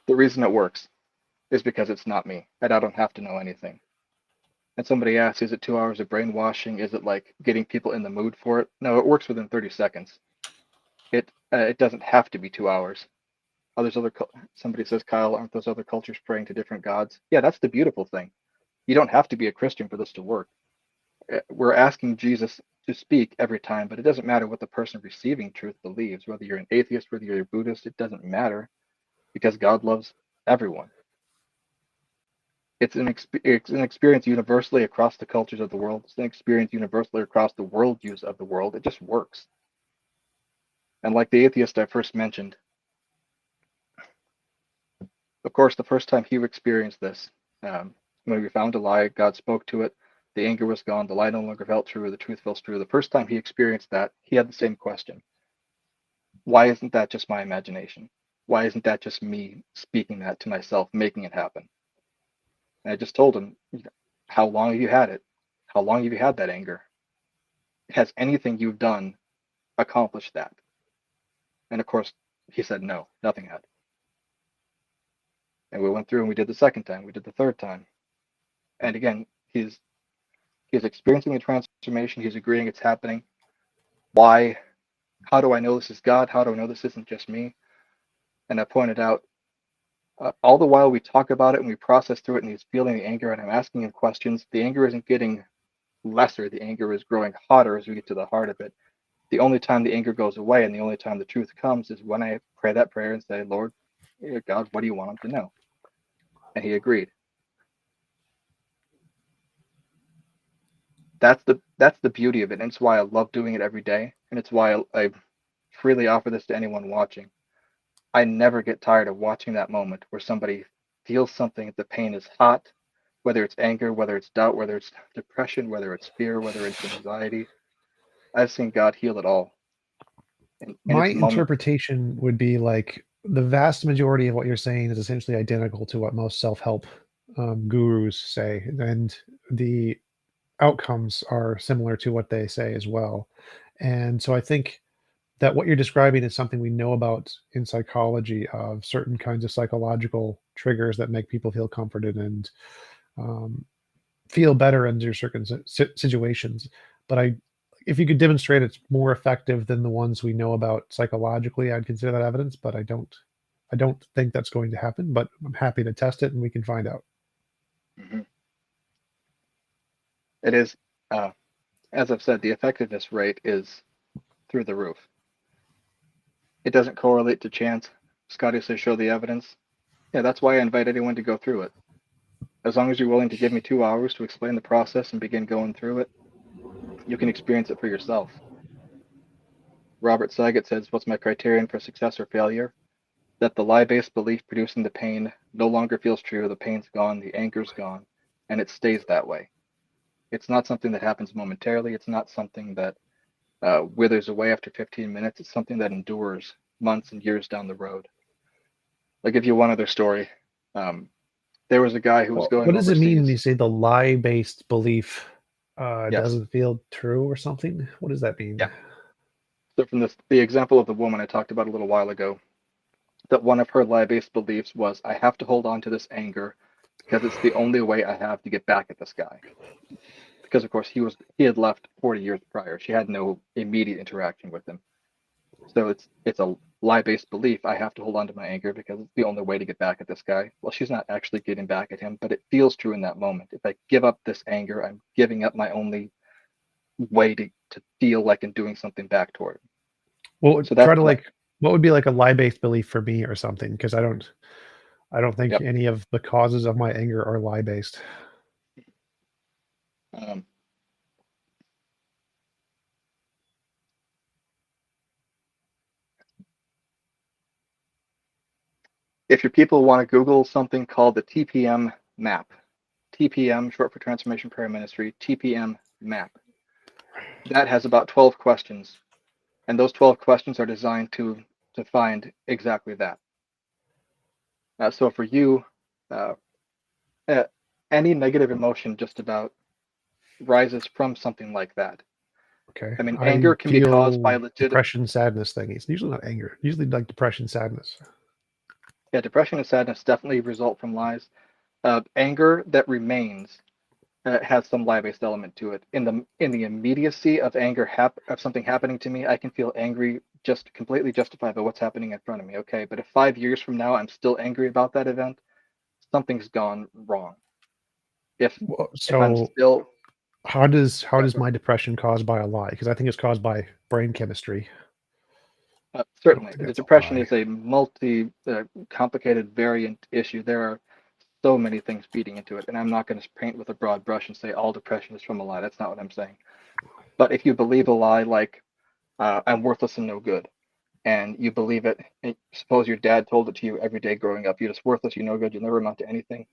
The reason it works is because it's not me, and I don't have to know anything. And somebody asks, is it 2 hours of brainwashing? Is it like getting people in the mood for it? No, it works within 30 seconds. It doesn't have to be 2 hours. Somebody says, Kyle, aren't those other cultures praying to different gods? Yeah, that's the beautiful thing. You don't have to be a Christian for this to work. We're asking Jesus to speak every time, but it doesn't matter what the person receiving truth believes. Whether you're an atheist, whether you're a Buddhist, it doesn't matter, because God loves everyone. It's an experience universally across the cultures of the world. It's an experience universally across the worldviews of the world. It just works. And like the atheist I first mentioned, of course, the first time he experienced this, when we found a lie, God spoke to it. The anger was gone. The lie no longer felt true. The truth felt true. The first time he experienced that, he had the same question. Why isn't that just my imagination? Why isn't that just me speaking that to myself, making it happen? And I just told him, how long have you had it? How long have you had that anger? Has anything you've done accomplished that? And of course, he said, no, nothing had. And we went through and we did the second time. We did the third time. And again, he's experiencing the transformation. He's agreeing it's happening. Why? How do I know this is God? How do I know this isn't just me? And I pointed out, all the while we talk about it and we process through it, and he's feeling the anger, and I'm asking him questions. The anger isn't getting lesser. The anger is growing hotter as we get to the heart of it. The only time the anger goes away and the only time the truth comes is when I pray that prayer and say, Lord, God, what do you want him to know? And he agreed. That's the beauty of it, and it's why I love doing it every day, and it's why I freely offer this to anyone watching. I never get tired of watching that moment where somebody feels something, the pain is hot, whether it's anger, whether it's doubt, whether it's depression, whether it's fear, whether it's anxiety. I've seen God heal it all. And
My
it's a moment.
interpretation would be like the vast majority of what you're saying is essentially identical to what most self-help gurus say, and the outcomes are similar to what they say as well. And so I think that what you're describing is something we know about in psychology, of certain kinds of psychological triggers that make people feel comforted and feel better under certain situations. But if you could demonstrate it's more effective than the ones we know about psychologically, I'd consider that evidence. But I don't think that's going to happen. But I'm happy to test it, and we can find out.
Mm-hmm. It is, as I've said, the effectiveness rate is through the roof. It doesn't correlate to chance. Scotty says, show the evidence. Yeah, that's why I invite anyone to go through it. As long as you're willing to give me 2 hours to explain the process and begin going through it, you can experience it for yourself. Robert Saget says, "What's my criterion for success or failure? That the lie-based belief producing the pain no longer feels true. The pain's gone, the anger's gone, and it stays that way. It's not something that happens momentarily. It's not something that withers away after 15 minutes. It's something that endures months and years down the road." I'll give you one other story. There was a guy who was going
What does it mean when
overseas.
you say the lie-based belief
Yes.
doesn't feel true or something? What does that mean?
Yeah. So from the example of the woman I talked about a little while ago, that one of her lie-based beliefs was, I have to hold on to this anger because it's the only way I have to get back at this guy. Because of course he had left 40 years prior. She had no immediate interaction with him. So it's a lie-based belief. I have to hold on to my anger because it's the only way to get back at this guy. Well, she's not actually getting back at him, but it feels true in that moment. If I give up this anger, I'm giving up my only way to feel like I'm doing something back toward him.
Well,
So that's
what would be like a lie-based belief for me or something? Because I don't think
Yep.
any of the causes of my anger are lie-based.
If your people want to Google something called the TPM map, TPM, short for Transformation Prayer Ministry, TPM map, that has about 12 questions. And those 12 questions are designed to find exactly that. So for you, any negative emotion just about rises from something like that.
Okay.
I mean,
I
anger can be caused by
feel depression, sadness thing. It's usually not anger. Usually like depression, sadness.
Yeah, depression and sadness definitely result from lies. Anger that remains has some lie-based element to it. In the immediacy of anger of something happening to me, I can feel angry, just completely justified by what's happening in front of me. Okay, but if 5 years from now I'm still angry about that event, something's gone wrong. If I'm
So
still
how does
yeah,
my depression caused by a lie? Because I think it's caused by brain chemistry. I don't
certainly
think
the
that's a
depression
lie.
is a complicated variant issue. There are so many things feeding into it, and I'm not going to paint with a broad brush and say all depression is from a lie. That's not what I'm saying. But if you believe a lie like I'm worthless and no good, and you believe it, and suppose your dad told it to you every day growing up, you're just worthless, you're no good, you'll never amount to anything.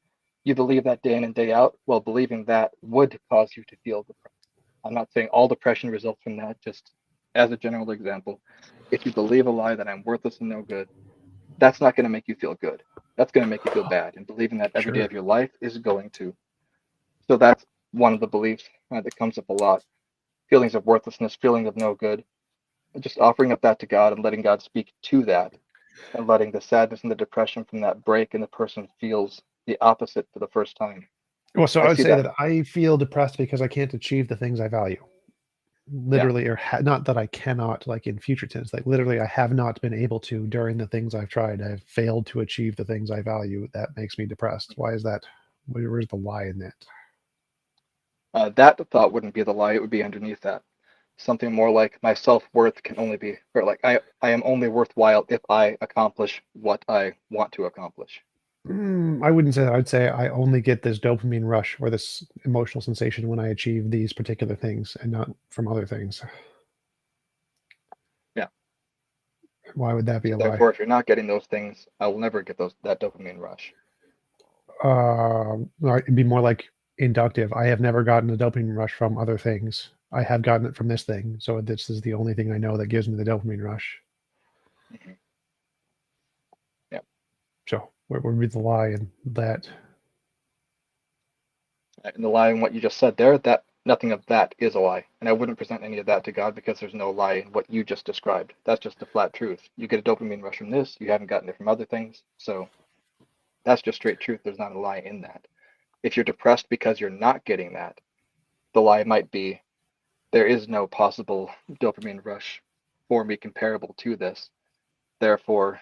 You believe that day in and day out. Well, believing that would cause you to feel depressed. I'm not saying all depression results from that, just as a general example. If you believe a lie that I'm worthless and no good, that's not going to make you feel good. That's going to make you feel bad. And believing that every day
Sure.
of your life is going to. So that's one of the beliefs that comes up a lot. Feelings of worthlessness, feeling of no good, just offering up that to God and letting God speak to that, and letting the sadness and the depression from that break and the person feels the opposite for the first time.
Well, so
I
I would
see
say
that.
that I feel depressed because I can't achieve the things I value.
Yeah.
Literally, or not that I cannot, like in future tense, like literally, I have not been able to during the things I've tried. I've failed to achieve the things I value. That makes me depressed. Why is that? Where's the lie in that?
That thought wouldn't be the lie, it would be underneath that. Something more like my self-worth can only be, or like I am only worthwhile if I accomplish what I want to accomplish.
I wouldn't say that. I'd say I only get this dopamine rush or this emotional sensation when I achieve these particular things and not from other things.
Yeah.
Why would that be
So
a lie?
therefore, if you're not getting those things, I will never get that dopamine rush.
It'd be more like inductive. I have never gotten a dopamine rush from other things. I have gotten it from this thing. So this is the only thing I know that gives me the dopamine rush.
Mm-hmm. Yeah.
So where would be the lie in that?
And the lie in what you just said there, that nothing of that is a lie. And I wouldn't present any of that to God because there's no lie in what you just described. That's just the flat truth. You get a dopamine rush from this, you haven't gotten it from other things. So that's just straight truth. There's not a lie in that. If you're depressed because you're not getting that, the lie might be there is no possible dopamine rush for me comparable to this. Therefore,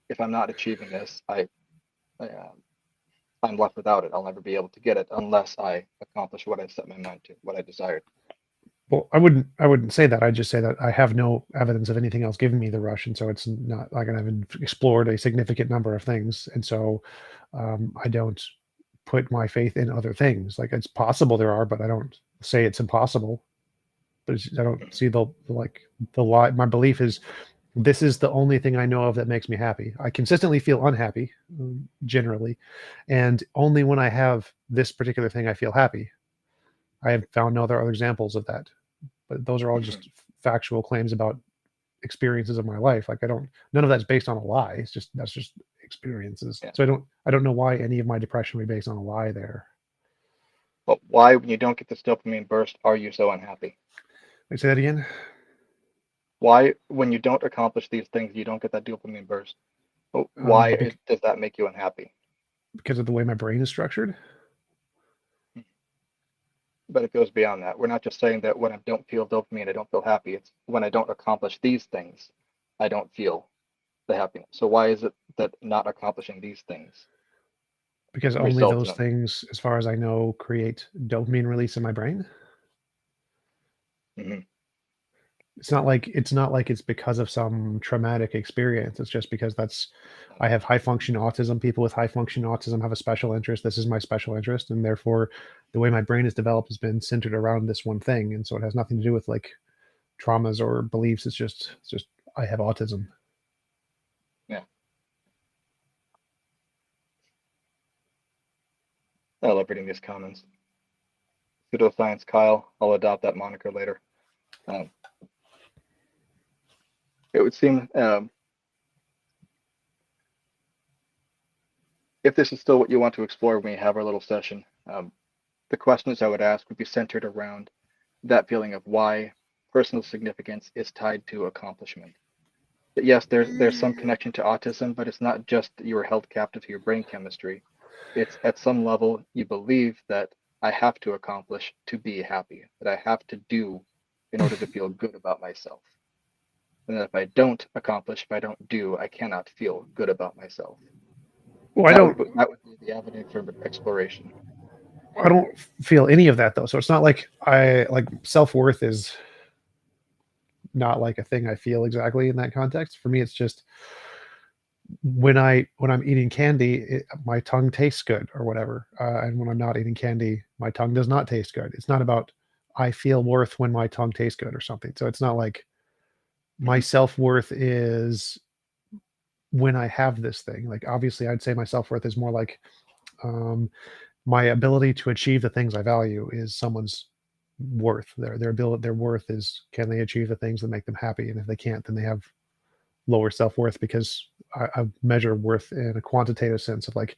if I'm not achieving this, I'm left without it. I'll never be able to get it unless I accomplish what I set my mind to, what I desired.
Well, I wouldn't say that. I'd just say that I have no evidence of anything else giving me the rush, and so it's not like I've explored a significant number of things, and so I don't put my faith in other things. Like it's possible there are, but I don't say it's impossible. but I don't see the lie. My belief is this is the only thing I know of that makes me happy. I consistently feel unhappy, generally, and only when I have this particular thing I feel happy. I have found no other examples of that, but those are all just factual claims about experiences of my life. Like none of that's based on a lie. That's just experiences.
Yeah.
So I don't know why any of my depression would be based on a lie there.
But why, when you don't get this dopamine burst, are you so unhappy?
Wait, say that again.
Why, when you don't accomplish these things, you don't get that dopamine burst? Why does that make you unhappy?
Because of the way my brain is structured.
But it goes beyond that. We're not just saying that when I don't feel dopamine, I don't feel happy. It's when I don't accomplish these things, I don't feel the happiness. So why is it that not accomplishing these things?
Because only those things, as far as I know, create dopamine release in my brain.
Mm-hmm.
It's not like it's because of some traumatic experience. It's just because I have high function autism. People with high function autism have a special interest. This is my special interest, and therefore the way my brain is developed has been centered around this one thing, and so it has nothing to do with like traumas or beliefs. It's just I have autism.
Yeah. I love reading these comments. Pseudoscience Kyle, I'll adopt that moniker later. It would seem, if this is still what you want to explore when we have our little session, the questions I would ask would be centered around that feeling of why personal significance is tied to accomplishment. But yes, there's some connection to autism, but it's not just you were held captive to your brain chemistry. It's at some level you believe that I have to accomplish to be happy, that I have to do in order to feel good about myself. And that if I don't accomplish, if I don't do, I cannot feel good about myself.
Well,
that would be the avenue for exploration.
I don't feel any of that though. So it's not like self-worth is not like a thing I feel exactly in that context. For me, it's just when I'm eating candy, my tongue tastes good or whatever. And when I'm not eating candy, my tongue does not taste good. It's not about I feel worth when my tongue tastes good or something. So it's not like my self-worth is when I have this thing. Like obviously I'd say my self-worth is more like my ability to achieve the things I value is someone's worth. Their ability, their worth is, can they achieve the things that make them happy? And if they can't, then they have lower self-worth, because I measure worth in a quantitative sense of like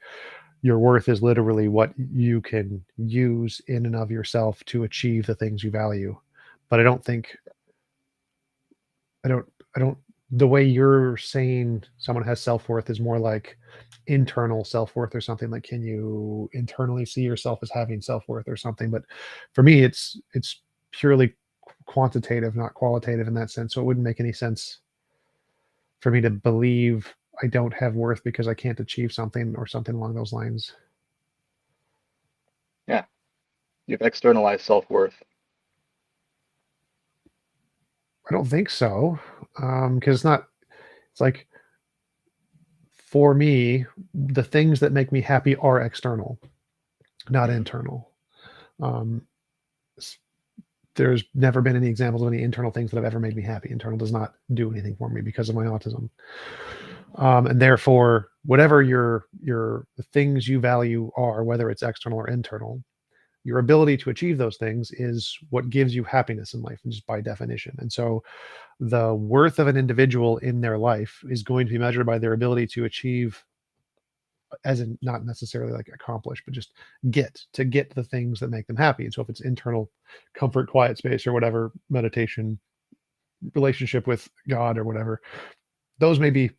your worth is literally what you can use in and of yourself to achieve the things you value. But I don't the way you're saying someone has self-worth is more like internal self-worth or something. Like, can you internally see yourself as having self-worth or something? But for me, it's purely quantitative, not qualitative in that sense. So it wouldn't make any sense for me to believe I don't have worth because I can't achieve something or something along those lines.
Yeah. You've externalized self-worth.
I don't think so. Because it's like, for me, the things that make me happy are external, not internal. There's never been any examples of any internal things that have ever made me happy. Internal does not do anything for me because of my autism. And therefore, whatever the things you value are, whether it's external or internal, your ability to achieve those things is what gives you happiness in life, and just by definition. And so the worth of an individual in their life is going to be measured by their ability to achieve, as in not necessarily like accomplish, but just get the things that make them happy. And so if it's internal comfort, quiet space, or whatever, meditation, relationship with God or whatever, those may be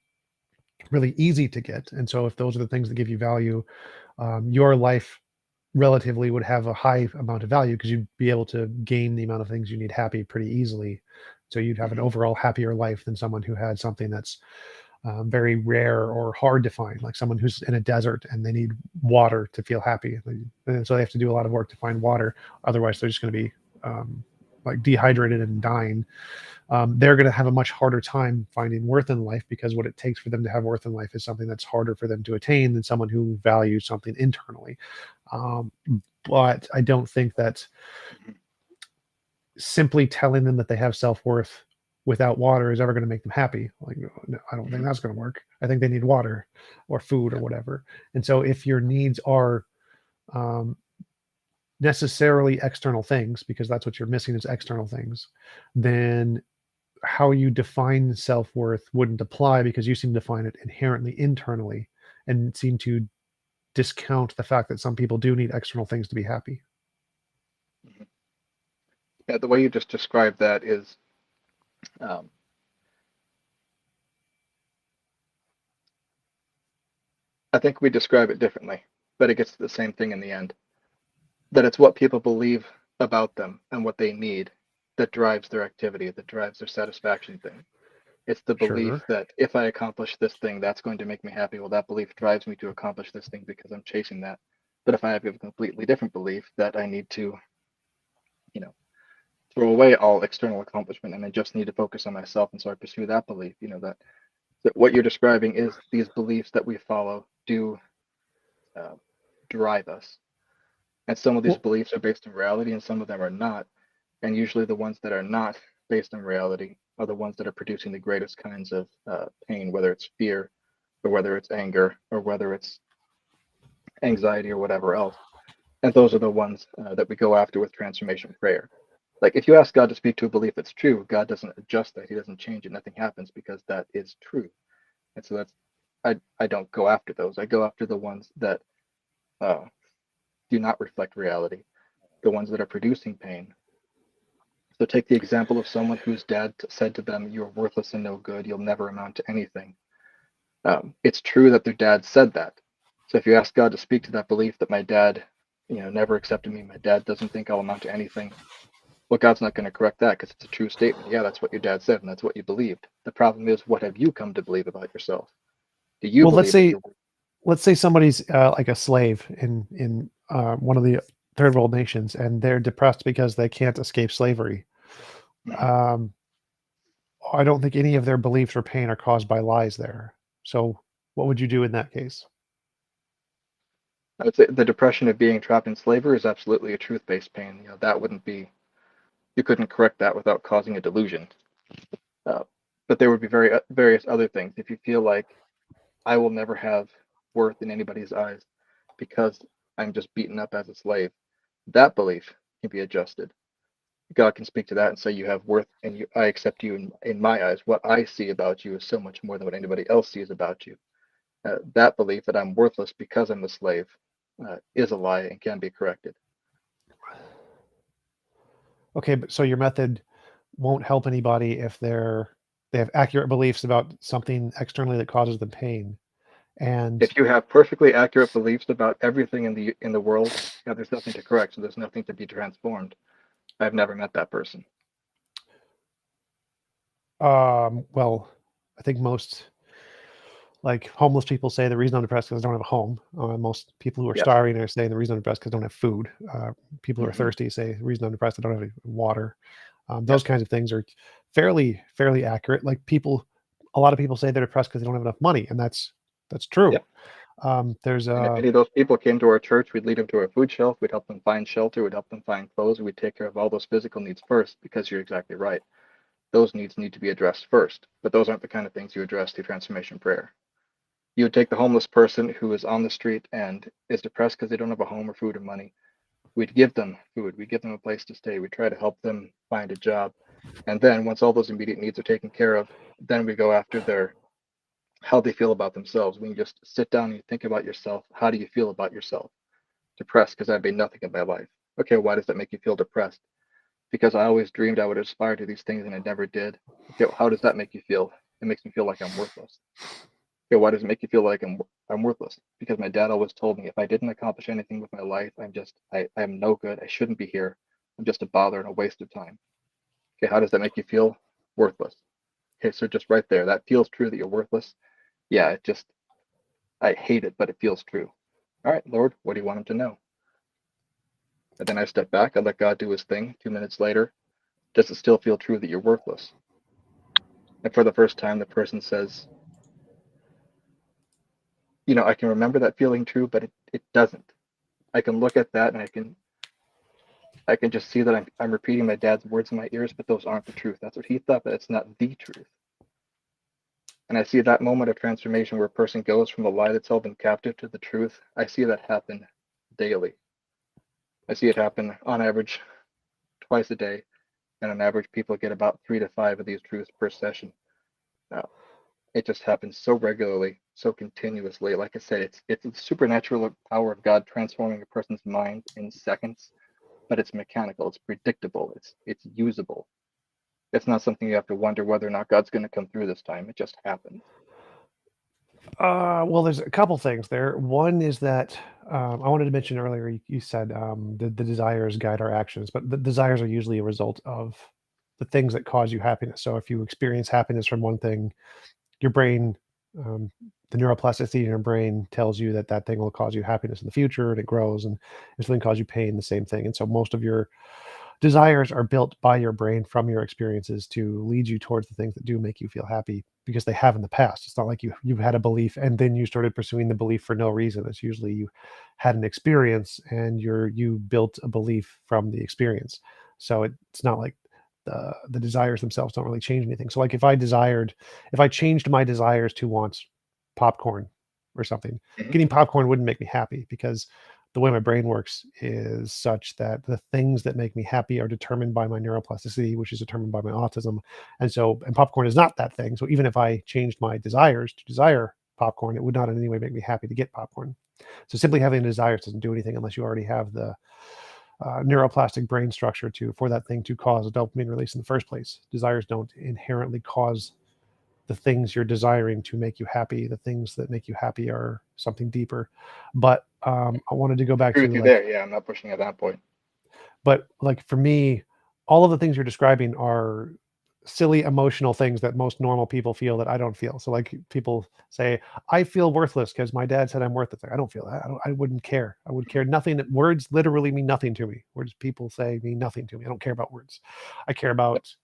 really easy to get. And so if those are the things that give you value, your life relatively would have a high amount of value, because you'd be able to gain the amount of things you need happy pretty easily. So you'd have an overall happier life than someone who had something that's very rare or hard to find, like someone who's in a desert and they need water to feel happy. And so they have to do a lot of work to find water. Otherwise, they're just going to be like dehydrated and dying. They're going to have a much harder time finding worth in life, because what it takes for them to have worth in life is something that's harder for them to attain than someone who values something internally. But I don't think that simply telling them that they have self-worth without water is ever going to make them happy. Like, no, I don't think that's going to work. I think they need water or food or whatever. And so if your needs are necessarily external things, because that's what you're missing is external things, then how you define self-worth wouldn't apply, because you seem to define it inherently internally and seem to discount the fact that some people do need external things to be happy.
Yeah, the way you just described that is I think we describe it differently, but it gets to the same thing in the end. That it's what people believe about them and what they need that drives their activity, that drives their satisfaction thing. It's the belief
Sure.
that if I accomplish this thing, that's going to make me happy. Well, that belief drives me to accomplish this thing because I'm chasing that. But if I have a completely different belief that I need to, you know, throw away all external accomplishment and I just need to focus on myself, and so I pursue that belief, that what you're describing is these beliefs that we follow do drive us. And some of these
Well,
beliefs are based in reality and some of them are not. And usually the ones that are not based in reality are the ones that are producing the greatest kinds of pain, whether it's fear or whether it's anger or whether it's anxiety or whatever else. And those are the ones that we go after with transformation prayer. Like if you ask God to speak to a belief that's true, God doesn't adjust that. He doesn't change it. Nothing happens because that is true. And so I don't go after those. I go after the ones that uh, do not reflect reality, the ones that are producing pain. So take the example of someone whose dad said to them, "You're worthless and no good. You'll never amount to anything." It's true that their dad said that. So if you ask God to speak to that belief that my dad, never accepted me, my dad doesn't think I'll amount to anything, well, God's not going to correct that because it's a true statement. Yeah, that's what your dad said and that's what you believed. The problem is, what have you come to believe about yourself? Do you
well,
believe that you're?
let's say somebody's like a slave in one of the third world nations, and they're depressed because they can't escape slavery.
Mhm.
Um, I don't think any of their beliefs or pain are caused by lies there. So, what would you do in that case?
I would say the depression of being trapped in slavery is absolutely a truth-based pain. That wouldn't be, you couldn't correct that without causing a delusion. Uh, but there would be various other things. If you feel like I will never have worth in anybody's eyes because I'm just beaten up as a slave, that belief can be adjusted. God can speak to that and say you have worth and I accept you in my eyes. What I see about you is so much more than what anybody else sees about you. That belief that I'm worthless because I'm a slave is a lie and can be corrected.
Okay, but so your method won't help anybody if they have accurate beliefs about something externally that causes them pain. And
If you have perfectly accurate beliefs about everything in the world, there's nothing to correct, so there's nothing to be transformed. I've never met that person.
well, I think most like homeless people say the reason I'm depressed because I don't have a home. Most people who are
Yes.
starving are saying the reason I'm depressed because I don't have food. People who are
Hmm.
thirsty say the reason I'm depressed I don't have any water. Those
Yep.
kinds of things are fairly accurate. Like a lot of people say they're depressed because they don't have enough money, and that's true.
Yep.
There's
And if any of those people came to our church, we'd lead them to a food shelf. We'd help them find shelter. We'd help them find clothes. We'd take care of all those physical needs first, because you're exactly right. Those needs need to be addressed first. But those aren't the kind of things you address through transformation prayer. You would take the homeless person who is on the street and is depressed because they don't have a home or food or money. We'd give them food. We'd give them a place to stay. We try to help them find a job. And then once all those immediate needs are taken care of, then we go after their how they feel about themselves. When you just sit down and you think about yourself, how do you feel about yourself? Depressed because I've made nothing of my life. Okay, why does that make you feel depressed? Because I always dreamed I would aspire to these things and I never did. Okay, well, how does that make you feel? It makes me feel like I'm worthless. Okay, why does it make you feel like I'm worthless? Because my dad always told me if I didn't accomplish anything with my life, I'm no good. I shouldn't be here. I'm just a bother and a waste of time. Okay, how does that make you feel? Worthless. Okay, so just right there, that feels true that you're worthless. Yeah, I hate it, but it feels true. All right, Lord, what do you want him to know? And then I step back, I let God do his thing. 2 minutes later, does it still feel true that you're worthless? And for the first time, the person says, I can remember that feeling true, but it doesn't. I can look at that and I can just see that I'm repeating my dad's words in my ears, but those aren't the truth. That's what he thought, but it's not the truth. And I see that moment of transformation where a person goes from a lie that's held them captive to the truth. I see that happen daily. I see it happen on average twice a day, and on average, people get about 3 to 5 of these truths per session. Now, it just happens so regularly, so continuously. Like I said, it's the supernatural power of God transforming a person's mind in seconds, but it's mechanical, it's predictable, it's usable. It's not something you have to wonder whether or not God's going to come through this time. It just happens.
Well, there's a couple things there. One is that I wanted to mention earlier, you said the desires guide our actions, but the desires are usually a result of the things that cause you happiness. So if you experience happiness from one thing, your brain, the neuroplasticity in your brain tells you that that thing will cause you happiness in the future, and it grows, and if something causes you pain, the same thing. And so most of your desires are built by your brain from your experiences to lead you towards the things that do make you feel happy because they have in the past. It's not like you've had a belief and then you started pursuing the belief for no reason. It's usually you had an experience and you built a belief from the experience. So it's not like the desires themselves don't really change anything. So like if I changed my desires to want popcorn or something,
Mhm.
getting popcorn wouldn't make me happy because the way my brain works is such that the things that make me happy are determined by my neuroplasticity, which is determined by my autism. And popcorn is not that thing. So even if I changed my desires to desire popcorn, it would not in any way make me happy to get popcorn. So simply having desires doesn't do anything unless you already have the neuroplastic brain structure for that thing to cause a dopamine release in the first place. Desires don't inherently cause the things you're desiring to make you happy. The things that make you happy are something deeper. But I wanted to go back
Agree
to
with you
like,
there. Yeah, I'm not pushing at that point.
but like for me, all of the things you're describing are silly emotional things that most normal people feel that I don't feel. So like people say, I feel worthless because my dad said I'm worthless. Like, I don't feel that. I wouldn't care. I would care nothing. Words literally mean nothing to me. Words people say mean nothing to me. I don't care about words. I care
Yep.
about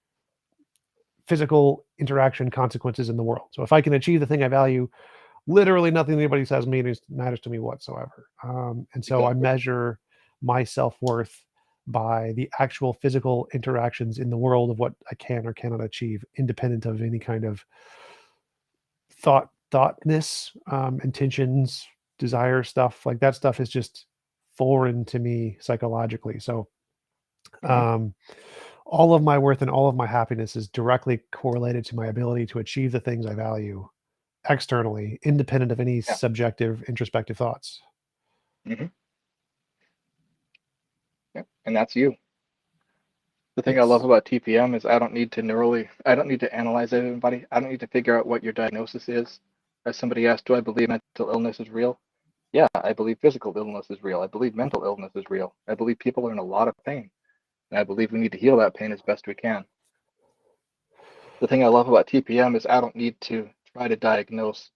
physical interaction consequences in the world. So if I can achieve the thing I value, literally nothing anybody says matters to me whatsoever. And so I
Exactly.
measure my self-worth by the actual physical interactions in the world of what I can or cannot achieve, independent of any kind of thoughtness, intentions, desire stuff. Like that stuff is just foreign to me psychologically. So
Mhm.
um, all of my worth and all of my happiness is directly correlated to my ability to achieve the things I value externally, independent of any
Yeah.
subjective, introspective thoughts.
Mhm. Yep. And that's you. The thing I love
Yes.
about TPM is I don't need to analyze everybody. I don't need to figure out what your diagnosis is. As somebody asked, do I believe mental illness is real? Yeah, I believe physical illness is real. I believe mental illness is real. I believe people are in a lot of pain. And I believe we need to heal that pain as best we can. The thing I love about TPM is I don't need to try to diagnose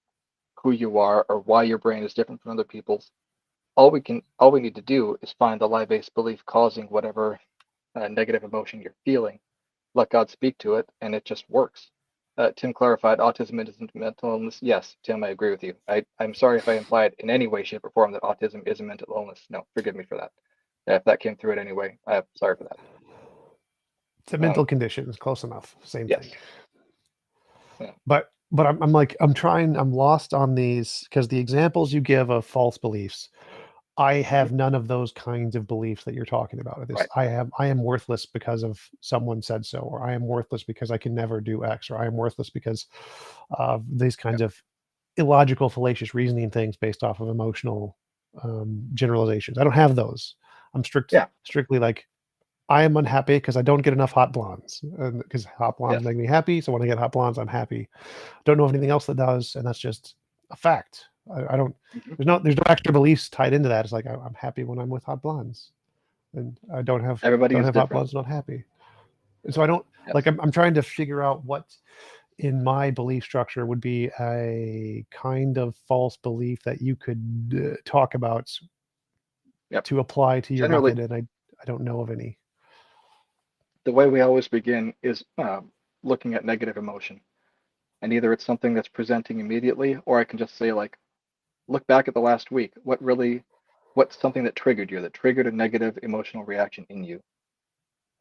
who you are or why your brain is different from other people's. All we need to do is find the lie-based belief causing whatever negative emotion you're feeling. Let God speak to it, and it just works. Tim clarified autism isn't mental illness. Yes, Tim, I agree with you. I'm sorry if I implied in any way, shape, or form that autism is a mental illness. No, forgive me for that. If that came through it anyway, I'm sorry for that.
It's a mental
Um,
condition. It's close enough. Same thing.
yes. Yeah.
But I'm like, I'm lost on these because the examples you give of false beliefs, I
Mhm.
have none of those kinds of beliefs that you're talking about.
Right.
I am worthless because of someone said so, or I am worthless because I can never do X, or I am worthless because of these kinds
Yep.
of illogical, fallacious reasoning things based off of emotional generalizations. I don't have those. I'm
Yeah.
strictly like I am unhappy because I don't get enough hot blondes, and because hot blondes
Yes.
make me happy. So when I get hot blondes, I'm happy. Don't know of anything else that does, and that's just a fact. I don't.
Mhm.
There's no extra beliefs tied into that. It's like I'm happy when I'm with hot blondes, and I
Everybody
don't
is
have hot
different.
blondes, not happy. And so I don't like.
Yes.
I'm trying to figure out what in my belief structure would be a kind of false belief that you could talk about
Yep.
to apply to your
Generally,
method, and I don't know of any.
the way we always begin is looking at negative emotion. And either it's something that's presenting immediately, or I can just say, like, look back at the last week. What's something that triggered you, that triggered a negative emotional reaction in you?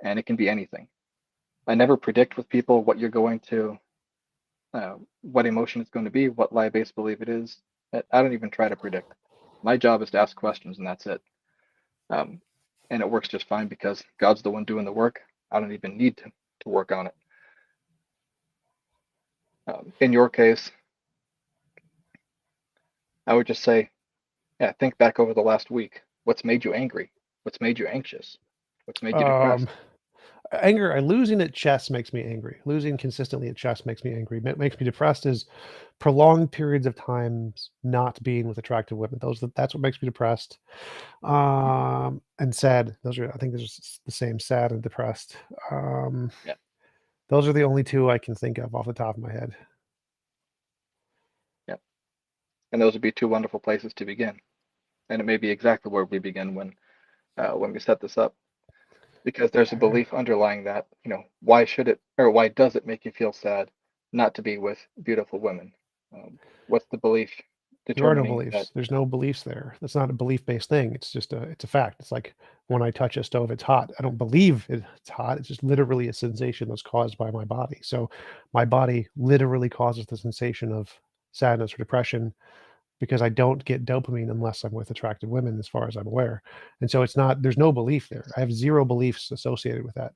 and it can be anything. I never predict with people what you're going to, what emotion it's going to be, what lie-based belief it is. I don't even try to predict. My job is to ask questions, and that's it. Um, and it works just fine because God's the one doing the work. I don't even need to work on it. In your case, I would just say, yeah, think back over the last week. What's made you angry? What's made you anxious? What's made you depressed?
Anger, losing at chess makes me angry. Losing consistently at chess makes me angry. Makes me depressed is prolonged periods of times not being with attractive women. That's what makes me depressed. And sad. I think those are the same, sad and depressed.
Yeah.
Those are the only two I can think of off the top of my head.
Yeah. And those would be two wonderful places to begin. And it may be exactly where we begin when we set this up. Because there's a belief underlying that, why does it make you feel sad not to be with beautiful women? What's the belief
There are no
determining
beliefs.
that?
There's no beliefs there. That's not a belief-based thing. It's just it's a fact. It's like when I touch a stove, it's hot. I don't believe it's hot. It's just literally a sensation that's caused by my body. So my body literally causes the sensation of sadness or depression because I don't get dopamine unless I'm with attractive women, as far as I'm aware. And so there's no belief there. I have zero beliefs associated with that.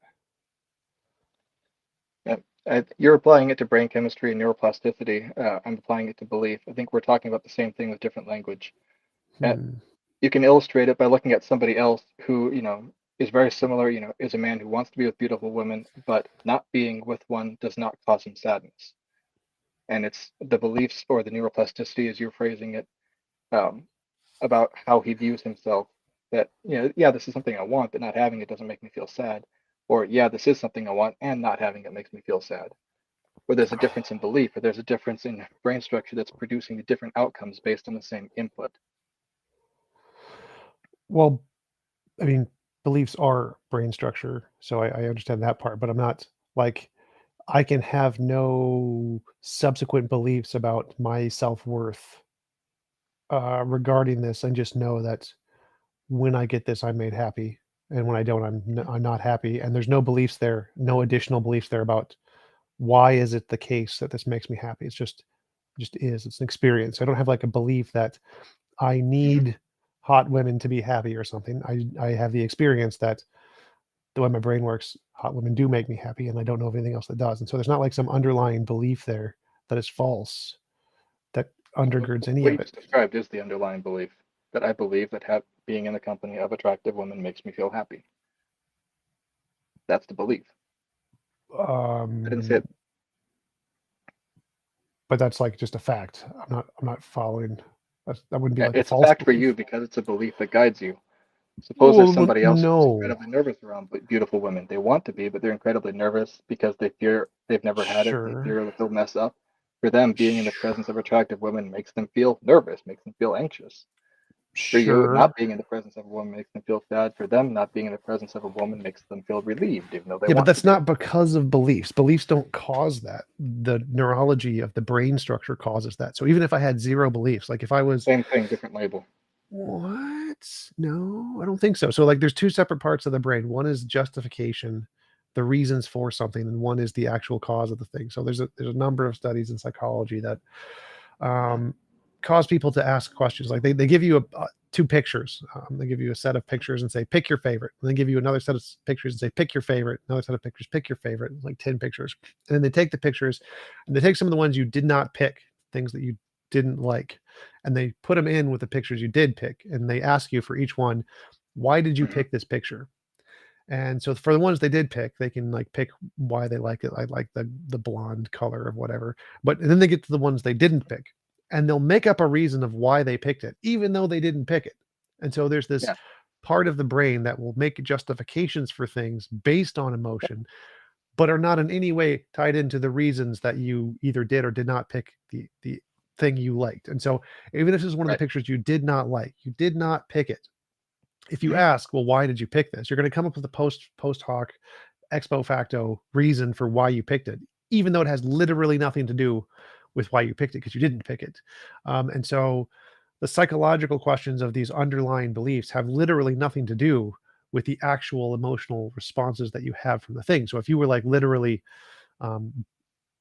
You're applying it to brain chemistry and neuroplasticity. I'm applying it to belief. I think we're talking about the same thing with different language. You can illustrate it by looking at somebody else who, is very similar, is a man who wants to be with beautiful women, but not being with one does not cause him sadness. And it's the beliefs or the neuroplasticity, as you're phrasing it, about how he views himself. That, yeah, this is something I want, but not having it doesn't make me feel sad. Or, yeah, this is something I want, and not having it makes me feel sad. Or there's a difference in belief, or there's a difference in brain structure that's producing the different outcomes based on the same input.
Well, I mean, beliefs are brain structure, so I understand that part, but I'm not like I can have no subsequent beliefs about my self-worth regarding this, and just know that when I get this, I'm made happy, and when I don't, I'm not happy. And there's no beliefs there, no additional beliefs there about why is it the case that this makes me happy. It's just is. It's an experience. I don't have like a belief that I need hot women to be happy or something. I have the experience that the way my brain works, hot women do make me happy, and I don't know of anything else that does. And so there's not like some underlying belief there that is false that undergirds any
What
of
you
it.
just described is the underlying belief that I believe that being in the company of attractive women makes me feel happy. That's the belief. I didn't say it.
But that's like just a fact. I'm not following. That wouldn't be like a
It's a
false
fact for
belief.
you because it's a belief that guides you. Suppose there's
Well,
somebody else who's
no.
incredibly nervous around beautiful women. They want to be, but they're incredibly nervous because they fear they've never had it. They
Sure.
fear that they'll mess up. For them, being in the presence of attractive women makes them feel nervous, makes them feel anxious. For you, not
Sure.
being in the presence of a woman makes them feel sad. For them, not being in the presence of a woman makes them feel relieved, even though they
Yeah, but
want to
that's
be.
not because of beliefs. Beliefs don't cause that. The neurology of the brain structure causes that. So even if I had zero beliefs, like if I was,
Same thing, different label.
what? No, I don't think so. So like there's two separate parts of the brain. One is justification, the reasons for something, and one is the actual cause of the thing. So there's a number of studies in psychology that cause people to ask questions. Like they give you two pictures. They give you a set of pictures and say, pick your favorite. And then give you another set of pictures and say, pick your favorite. Another set of pictures, pick your favorite. Like 10 pictures. And then they take the pictures and they take some of the ones you did not pick, things that you didn't like, and they put them in with the pictures you did pick. And they ask you for each one, why did you pick this picture? And so for the ones they did pick, they can like pick why they like it. I like the blonde color of whatever. But and then they get to the ones they didn't pick, and they'll make up a reason of why they picked it, even though they didn't pick it. And so there's this
Yeah.
part of the brain that will make justifications for things based on emotion, but are not in any way tied into the reasons that you either did or did not pick the thing you liked. And so even if this is one of the
Right.
pictures you did not like, you did not pick it. If you ask, well, why did you pick this? You're going to come up with a post hoc, ex post facto reason for why you picked it, even though it has literally nothing to do with why you picked it because you didn't pick it. And so the psychological questions of these underlying beliefs have literally nothing to do with the actual emotional responses that you have from the thing. So if you were like literally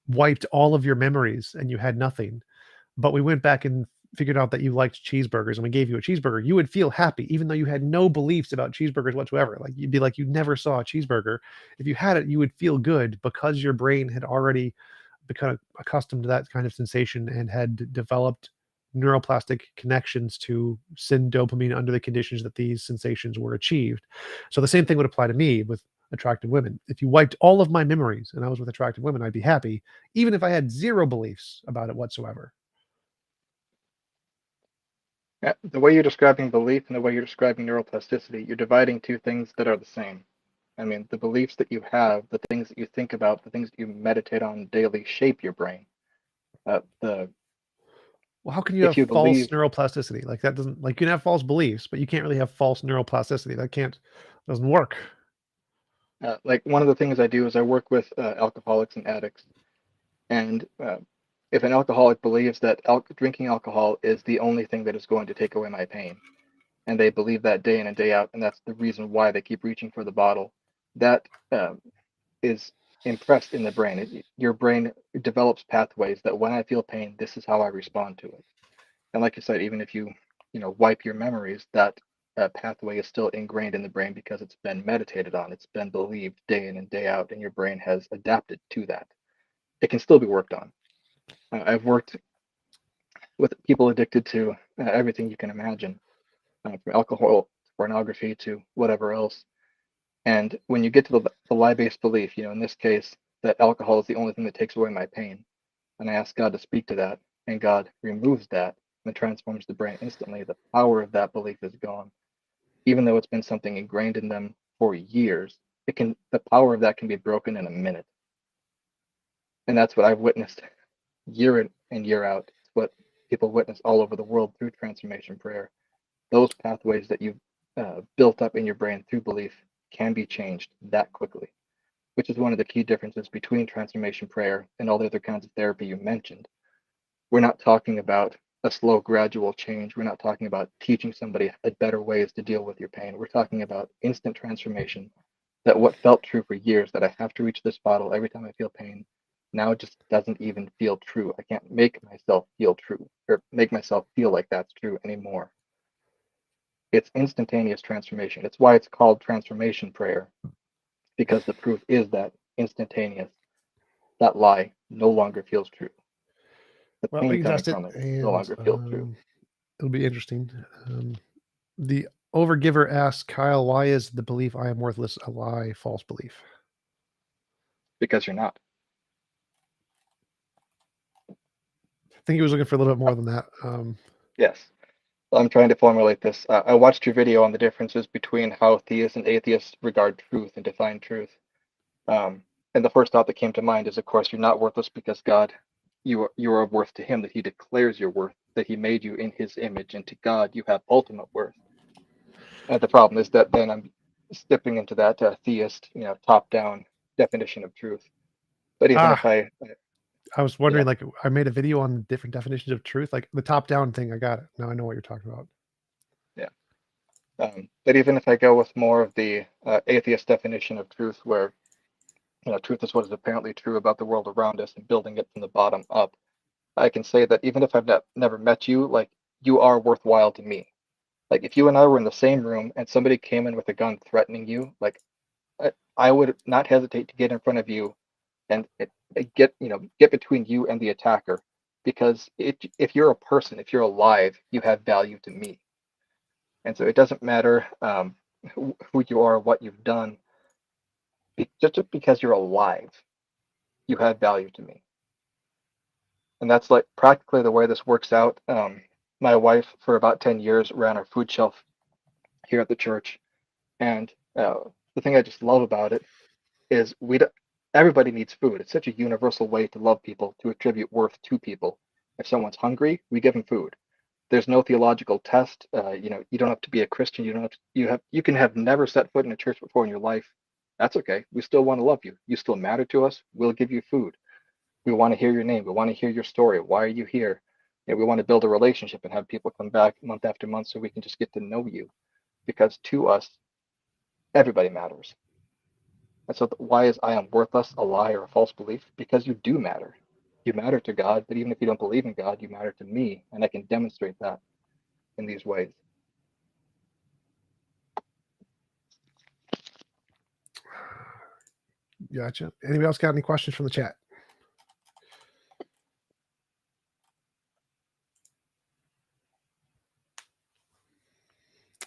wiped all of your memories and you had nothing, but we went back and figured out that you liked cheeseburgers and we gave you a cheeseburger, you would feel happy even though you had no beliefs about cheeseburgers whatsoever. Like you'd be like you never saw a cheeseburger. If you had it, you would feel good because your brain had already become accustomed to that kind of sensation and had developed neuroplastic connections to send dopamine under the conditions that these sensations were achieved. So the same thing would apply to me with attractive women. If you wiped all of my memories and I was with attractive women, I'd be happy, even if I had zero beliefs about it whatsoever.
Yeah, the way you're describing belief and the way you're describing neuroplasticity, you're dividing two things that are the same. I mean, the beliefs that you have, the things that you think about, the things that you meditate on daily shape your brain. The
Well, how can you
If
have
you
false
believe,
neuroplasticity? Like that doesn't, like you can have false beliefs, but you can't really have false neuroplasticity. That can't, doesn't work.
like one of the things I do is I work with alcoholics and addicts, and if an alcoholic believes that drinking alcohol is the only thing that is going to take away my pain, and they believe that day in and day out, and that's the reason why they keep reaching for the bottle, that is impressed in the brain. Your brain develops pathways that when I feel pain, this is how I respond to it. And like you said, even if you wipe your memories, that pathway is still ingrained in the brain because it's been meditated on, it's been believed day in and day out, and your brain has adapted to that. It can still be worked on. I've worked with people addicted to everything you can imagine, from alcohol to pornography to whatever else. And when you get to the lie-based belief, in this case, that alcohol is the only thing that takes away my pain, and I ask God to speak to that, and God removes that and transforms the brain instantly, the power of that belief is gone. Even though it's been something ingrained in them for years, the power of that can be broken in a minute. And that's what I've witnessed year in and year out. It's what people witness all over the world through transformation prayer. Those pathways that you've built up in your brain through belief can be changed that quickly, which is one of the key differences between transformation prayer and all the other kinds of therapy you mentioned. We're not talking about a slow, gradual change. We're not talking about teaching somebody better ways to deal with your pain. We're talking about instant transformation, that what felt true for years, that I have to reach this bottle every time I feel pain, now just doesn't even feel true. I can't make myself feel true or make myself feel like that's true anymore. It's instantaneous transformation. It's why it's called transformation prayer, because the proof is that instantaneous. That lie no longer feels true. The
Well, we
pain
can
coming
test it
from it no
and
longer feels true
it'll be interesting. The overgiver asks Kyle, why is the belief I am worthless a lie, false belief?
because you're not.
I think he was looking for a little bit more than that.
Yes. I'm trying to formulate this. I watched your video on the differences between how theists and atheists regard truth and define truth. And the first thought that came to mind is, of course, you're not worthless because God, you are of worth to Him, that He declares your worth, that He made you in His image, and to God you have ultimate worth. And the problem is that then I'm stepping into that theist, top-down definition of truth. But even if
ah,
I,
I was
yeah,
wondering, like, I made a video on different definitions of truth, like the top down thing. I got it. Now I know what you're talking about.
yeah. But even if I go with more of the atheist definition of truth, where truth is what is apparently true about the world around us and building it from the bottom up, I can say that even if I've never met you, like you are worthwhile to me. Like if you and I were in the same room and somebody came in with a gun threatening you, like I would not hesitate to get in front of you and get between you and the attacker, because if you're a person, if you're alive, you have value to me. And so it doesn't matter who you are, what you've done, just because you're alive, you have value to me. And that's like practically the way this works out. My wife, for about 10 years, ran our food shelf here at the church. And the thing I just love about it is everybody needs food. It's such a universal way to love people, to attribute worth to people. If someone's hungry, we give them food. There's no theological test. You don't have to be a Christian. You can have never set foot in a church before in your life. That's okay. We still want to love you. You still matter to us. We'll give you food. We want to hear your name. We want to hear your story. Why are you here? We want to build a relationship and have people come back month after month so we can just get to know you. Because to us, Everybody matters. And so why is I am worthless a lie or a false belief? Because you do matter. You matter to God, but even if you don't believe in God, you matter to me, and I can demonstrate that in these ways.
Gotcha. Anybody else got any questions from the chat?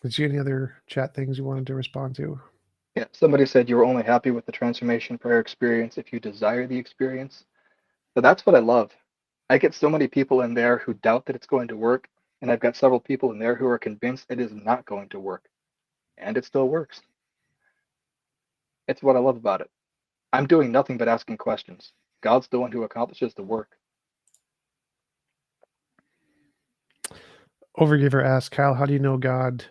Did you any other chat things you wanted to respond to?
Yeah, somebody said you were only happy with the transformation prayer experience if you desire the experience. So that's what I love. I get so many people in there who doubt that it's going to work, and I've got several people in there who are convinced it is not going to work, and it still works. It's what I love about it. I'm doing nothing but asking questions. God's the one who accomplishes the work.
Overgiver asks, Kyle, how do you know God?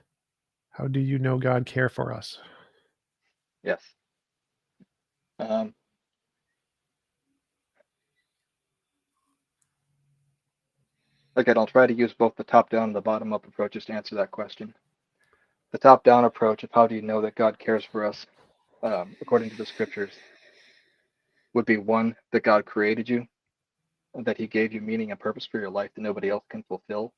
How do you know God care for us?
Yes. Again, I'll try to use both the top-down and the bottom-up approaches to answer that question. The top-down approach of how do you know that God cares for us, according to the scriptures, would be one, that God created you, that he gave you meaning and purpose for your life that nobody else can fulfill,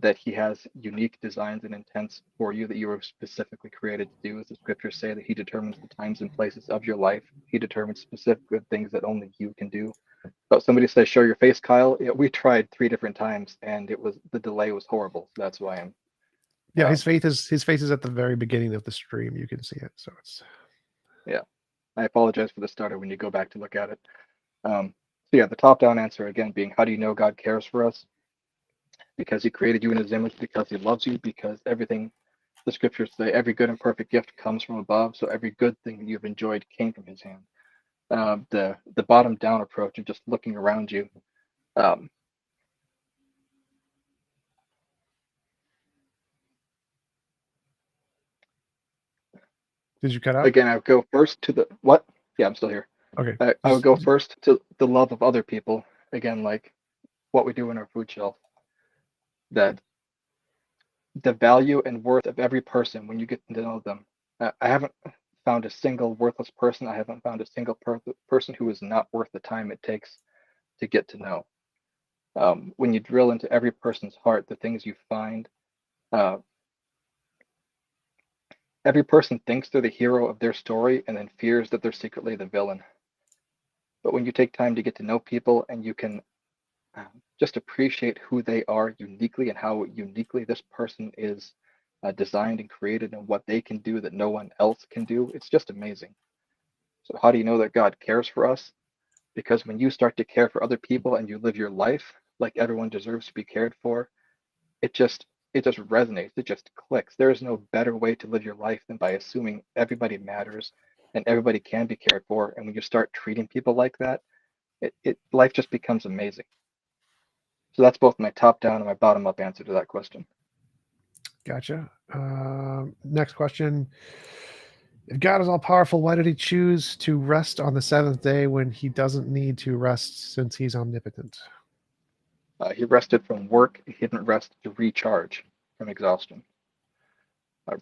that he has unique designs and intents for you that you were specifically created to do. As the scriptures say, that he determines the times and places of your life. He determines specific good things that only you can do. But somebody says, show your face, Kyle. Yeah, we tried 3 different times, and the delay was horrible. So that's why I'm.
Yeah, his face is at the very beginning of the stream. You can see it. So it's.
Yeah, I apologize for the starter when you go back to look at it. So yeah, the top-down answer again being, how do you know God cares for us? Because he created you in his image, because he loves you, because everything the scriptures say, every good and perfect gift comes from above. So every good thing that you've enjoyed came from his hand. The bottom down approach of just looking around you.
Did you cut out?
Again, I would go first to the what? Yeah, I'm still here.
Okay.
I would go first to the love of other people. Again, like what we do in our food shelf. That the value and worth of every person when you get to know them. I haven't found a single worthless person. I haven't found a single person who is not worth the time it takes to get to know. When you drill into every person's heart, the things you find, every person thinks they're the hero of their story and then fears that they're secretly the villain. But when you take time to get to know people and you can just appreciate who they are uniquely and how uniquely this person is designed and created and what they can do that no one else can do, it's just amazing. So how do you know that God cares for us? Because when you start to care for other people and you live your life like everyone deserves to be cared for, it just resonates. It just clicks. There is no better way to live your life than by assuming everybody matters and everybody can be cared for. And when you start treating people like that, life just becomes amazing. So that's both my top down and my bottom up answer to that question.
Gotcha. Next question. If God is all powerful, why did he choose to rest on the 7th day when he doesn't need to rest since he's omnipotent?
He rested from work. He didn't rest to recharge from exhaustion.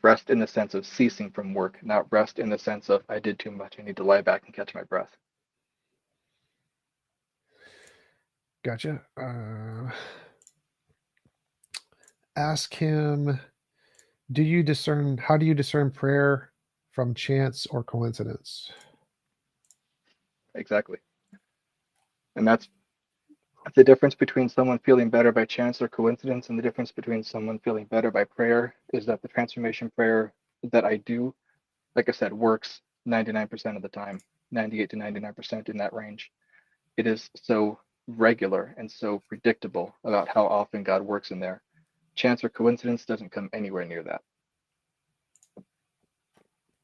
Rest in the sense of ceasing from work, not rest in the sense of I did too much. I need to lie back and catch my breath.
Gotcha. Ask him, how do you discern prayer from chance or coincidence?
Exactly. And that's the difference between someone feeling better by chance or coincidence, and the difference between someone feeling better by prayer is that the transformation prayer that I do, like I said, works 99% of the time, 98 to 99% in that range. It is so regular and so predictable about how often God works in there. Chance or coincidence doesn't come anywhere near that.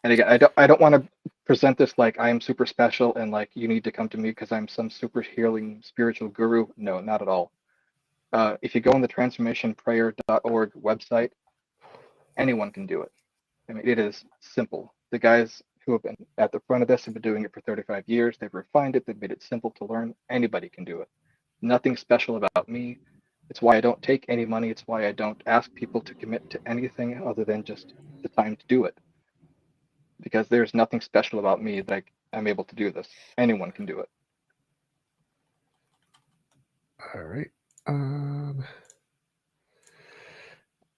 And again, I don't want to present this like I am super special and like you need to come to me because I'm some super healing spiritual guru. No, not at all. If you go on the transformationprayer.org website, anyone can do it. I mean, it is simple. The guys who have been at the front of this have been doing it for 35 years. They've refined it. They've made it simple to learn. Anybody can do it. Nothing special about me. It's why I don't take any money. It's why I don't ask people to commit to anything other than just the time to do it. because there's nothing special about me that I'm able to do this. Anyone can do it.
All right.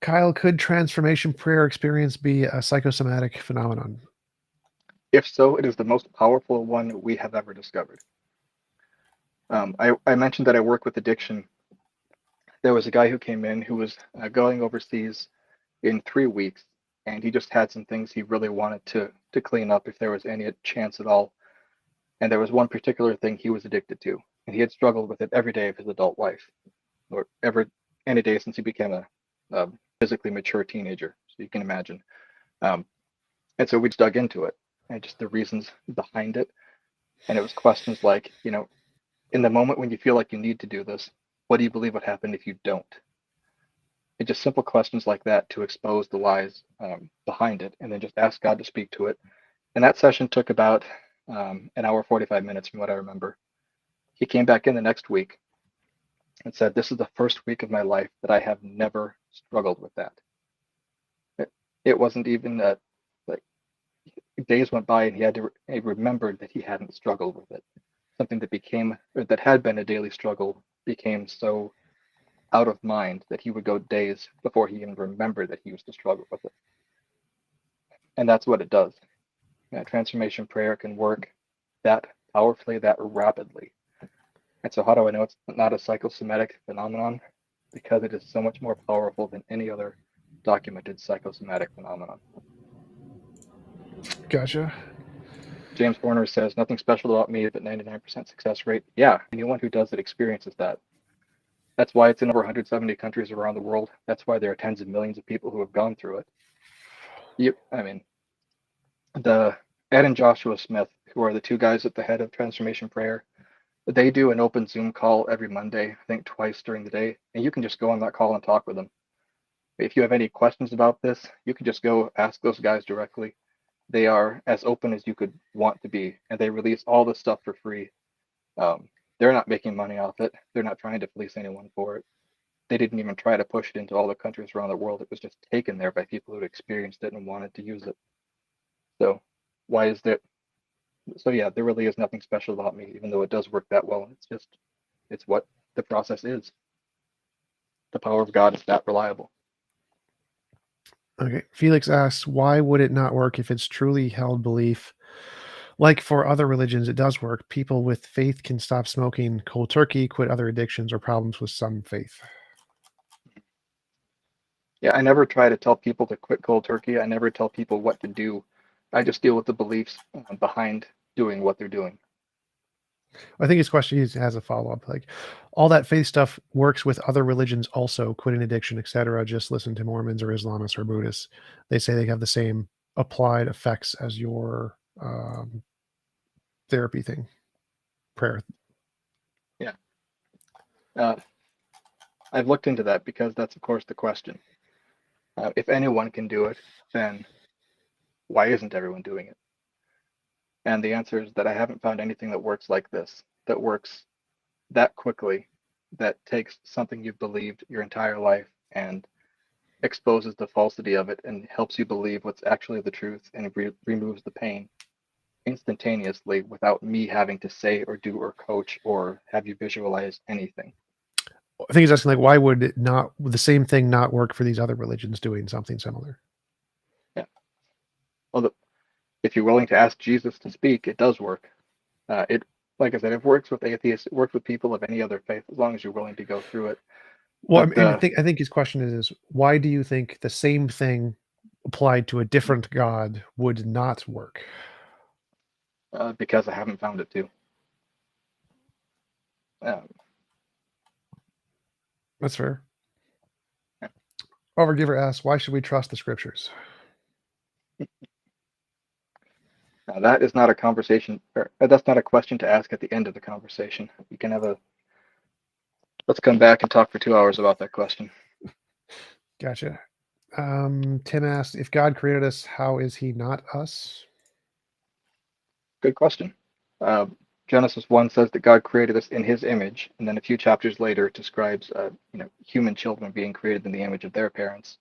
Kyle, could transformation prayer experience be a psychosomatic phenomenon?
If so, it is the most powerful one we have ever discovered. I mentioned that I work with addiction. There was a guy who came in who was going overseas in 3 weeks, and he just had some things he really wanted to clean up if there was any chance at all. And there was one particular thing he was addicted to, and he had struggled with it every day of his adult life, or any day since he became a physically mature teenager. So you can imagine. And so we just dug into it and just the reasons behind it. And it was questions like, in the moment when you feel like you need to do this, what do you believe would happen if you don't? And just simple questions like that to expose the lies behind it, and then just ask God to speak to it. And that session took about an hour 45 minutes from what I remember. He came back in the next week and said, "This is the first week of my life that I have never struggled with that." It wasn't even like days went by and he remembered that he hadn't struggled with it. Something that had been a daily struggle became so out of mind that he would go days before he even remembered that he used to struggle with it. And that's what it does. Transformation prayer can work that powerfully, that rapidly. And so how do I know it's not a psychosomatic phenomenon? Because it is so much more powerful than any other documented psychosomatic phenomenon.
Gotcha.
James Horner says, "Nothing special about me, but 99% success rate." Yeah, anyone who does it experiences that. That's why it's in over 170 countries around the world. That's why there are tens of millions of people who have gone through it. The Ed and Joshua Smith, who are the two guys at the head of Transformation Prayer, they do an open Zoom call every Monday, I think twice during the day, and you can just go on that call and talk with them. If you have any questions about this, you can just go ask those guys directly. They are as open as you could want to be, and they release all this stuff for free. They're not making money off it. They're not trying to fleece anyone for it. They didn't even try to push it into all the countries around the world. It was just taken there by people who had experienced it and wanted to use it. So why is there? So yeah, there really is nothing special about me, even though it does work that well. It's what the process is. The power of God is that reliable.
Okay. Felix asks, why would it not work if it's truly held belief? Like for other religions, it does work. People with faith can stop smoking cold turkey, quit other addictions or problems with some faith.
Yeah, I never try to tell people to quit cold turkey. I never tell people what to do. I just deal with the beliefs behind doing what they're doing.
I think his question has a follow-up. Like, all that faith stuff works with other religions also, quitting addiction, etc. Just listen to Mormons or Islamists or Buddhists. They say they have the same applied effects as your therapy thing, prayer.
Yeah. I've looked into that because that's, of course, the question. If anyone can do it, then why isn't everyone doing it? And the answer is that I haven't found anything that works like this, that works that quickly, that takes something you've believed your entire life and exposes the falsity of it and helps you believe what's actually the truth and removes the pain instantaneously without me having to say or do or coach or have you visualize anything.
I think he's asking, like, why would it not, the same thing not work for these other religions doing something similar?
Yeah. Well, if you're willing to ask Jesus to speak, it does work. Like I said, it works with atheists. It works with people of any other faith as long as you're willing to go through it.
Well,
But
I think his question is why do you think the same thing applied to a different God would not work?
Because I haven't found it to.
That's fair.
Yeah.
Overgiver asks, why should we trust the scriptures?
Now, that is not a conversation, or that's not a question to ask at the end of the conversation. You can have let's come back and talk for 2 hours about that question.
Gotcha. Tim asked, if God created us, how is he not us?
Good question. Genesis 1 says that God created us in his image, and then a few chapters later it describes human children being created in the image of their parents,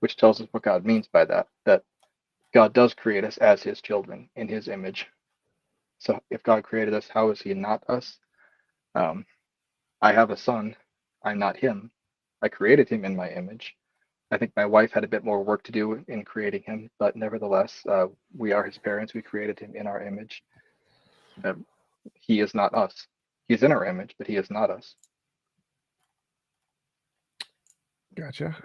which tells us what God means by that God does create us as his children in his image. So if God created us, how is he not us? Um, I have a son. I'm not him. I created him in my image. I think my wife had a bit more work to do in creating him, but nevertheless, we are his parents. We created him in our image. He is not us. He's in our image, but he is not us.
Gotcha.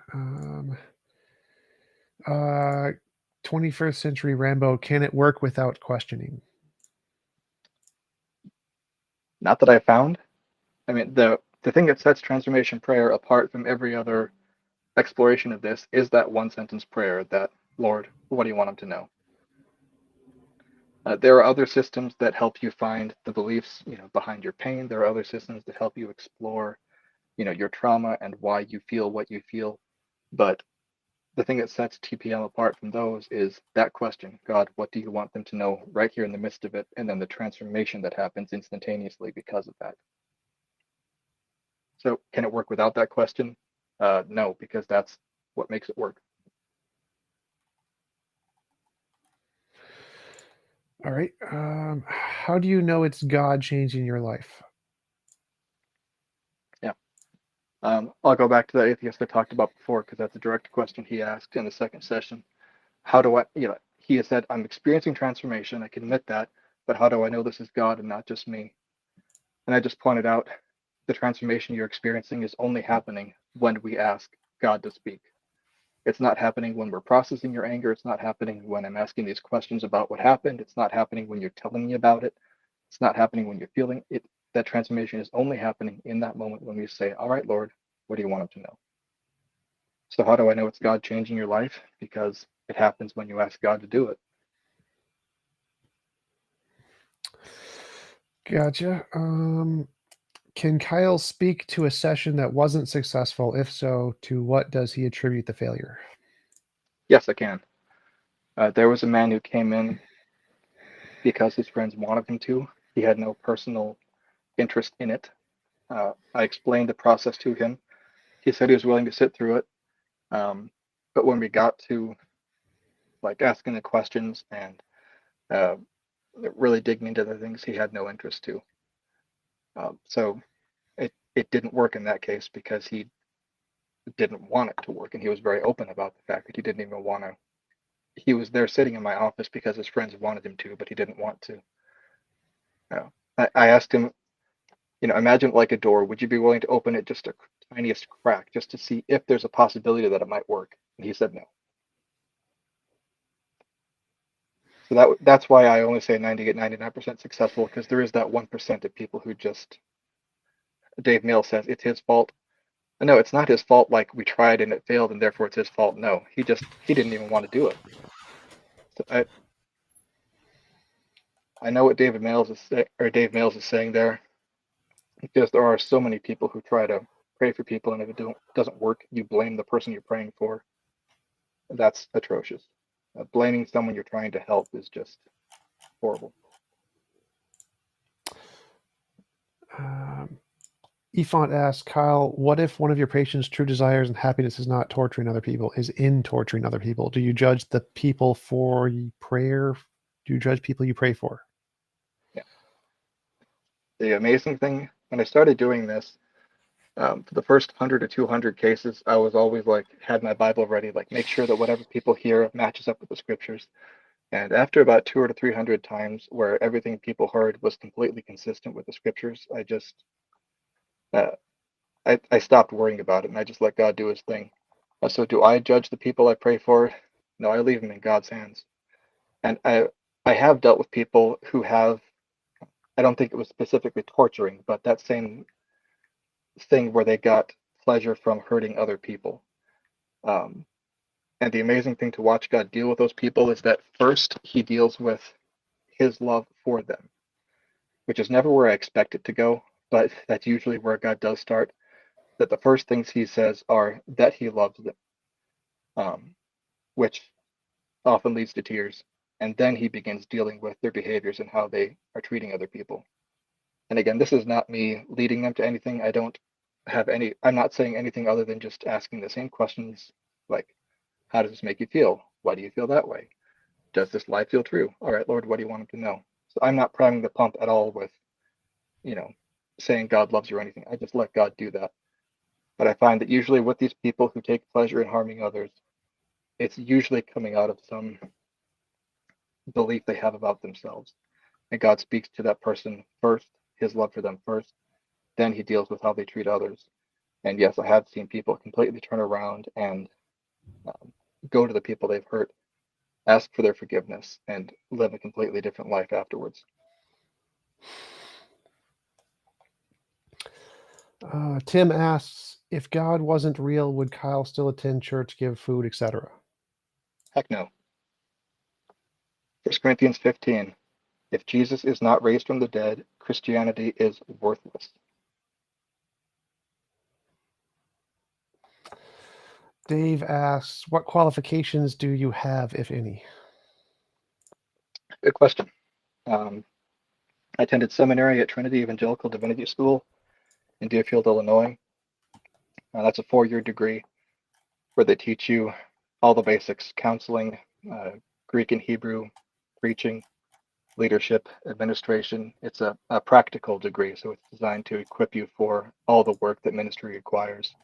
21st century Rambo, can it work without questioning?
Not that I found. I mean, the thing that sets transformation prayer apart from every other exploration of this is that one sentence prayer that, Lord, what do you want him to know? There are other systems that help you find the beliefs, behind your pain. There are other systems that help you explore, your trauma and why you feel what you feel. But the thing that sets TPM apart from those is that question, God, what do you want them to know right here in the midst of it? And then the transformation that happens instantaneously because of that. So can it work without that question? No, because that's what makes it work.
All right. How do you know it's God changing your life?
Yeah. I'll go back to that atheist I talked about before because that's a direct question he asked in the second session. How do I, he has said, I'm experiencing transformation. I can admit that, but how do I know this is God and not just me? And I just pointed out the transformation you're experiencing is only happening when we ask God to speak. It's not happening when we're processing your anger. It's not happening when I'm asking these questions about what happened. It's not happening when you're telling me about it. It's not happening when you're feeling it. That transformation is only happening in that moment when we say, all right, Lord, what do you want him to know? So how do I know it's God changing your life? Because it happens when you ask God to do it.
Gotcha. Can Kyle speak to a session that wasn't successful? If so, to what does he attribute the failure?
Yes, I can. There was a man who came in because his friends wanted him to. He had no personal interest in it. I explained the process to him. He said he was willing to sit through it. But when we got to like asking the questions and uh, really digging into the things, he had no interest to. So it didn't work in that case because he didn't want it to work, and he was very open about the fact that he didn't even want to. He was there sitting in my office because his friends wanted him to, but he didn't want to. I asked him, imagine like a door. Would you be willing to open it just a tiniest crack just to see if there's a possibility that it might work? And he said no. So that's why I only say 99% successful, because there is that 1% of people who just, Dave Mill says it's his fault. No, it's not his fault. Like we tried and it failed and therefore it's his fault. No, he didn't even want to do it. So I know what Dave Mills is saying there, because there are so many people who try to pray for people, and if it doesn't work, you blame the person you're praying for. That's atrocious. Blaming someone you're trying to help is just horrible.
Efont asks, Kyle, what if one of your patient's true desires and happiness is not torturing other people, is in torturing other people? Do you judge the people for prayer? Do you judge people you pray for?
Yeah. The amazing thing, when I started doing this, for the first 100 or 200 cases, I was always like, had my Bible ready, like make sure that whatever people hear matches up with the scriptures. And after about 200 or 300 times where everything people heard was completely consistent with the scriptures, I just, uh, I stopped worrying about it, and I just let God do his thing. So do I judge the people I pray for? No, I leave them in God's hands. And I have dealt with people who have, I don't think it was specifically torturing, but that same thing where they got pleasure from hurting other people. Um, and the amazing thing to watch God deal with those people is that first he deals with his love for them, which is never where I expect it to go, but that's usually where God does start. That the first things he says are that he loves them, which often leads to tears. And then he begins dealing with their behaviors and how they are treating other people. And again, this is not me leading them to anything. I'm not saying anything other than just asking the same questions like, how does this make you feel? Why do you feel that way? Does this lie feel true? All right, Lord, what do you want him to know? So I'm not priming the pump at all with, saying God loves you or anything. I just let God do that. But I find that usually with these people who take pleasure in harming others, it's usually coming out of some belief they have about themselves. And God speaks to that person first, his love for them first, then he deals with how they treat others. And yes, I have seen people completely turn around and go to the people they've hurt, ask for their forgiveness, and live a completely different life afterwards.
Tim asks, if God wasn't real, would Kyle still attend church, give food, etc.?
Heck no. 1 Corinthians 15. If Jesus is not raised from the dead, Christianity is worthless.
Dave asks, what qualifications do you have, if any?
Good question. I attended seminary at Trinity Evangelical Divinity School in Deerfield, Illinois. That's a 4-year degree where they teach you all the basics: counseling, Greek and Hebrew, preaching, leadership, administration. It's a practical degree, so it's designed to equip you for all the work that ministry requires.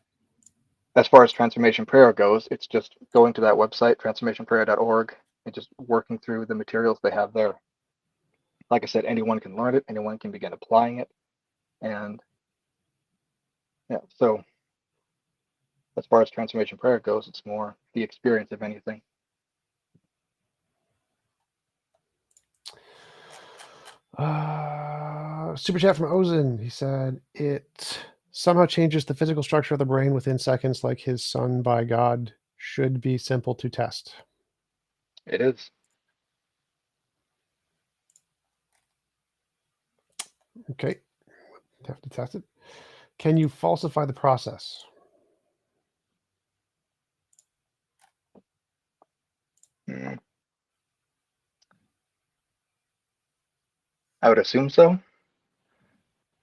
As far as transformation prayer goes, it's just going to that website, transformationprayer.org, and just working through the materials they have there. Like I said, anyone can learn it, anyone can begin applying it. And yeah, so as far as transformation prayer goes, it's more the experience of anything.
Super chat from Ozen. He said it somehow changes the physical structure of the brain within seconds, like his son by God. Should be simple to test.
It is.
Okay, have to test it. Can you falsify the process?
I would assume so.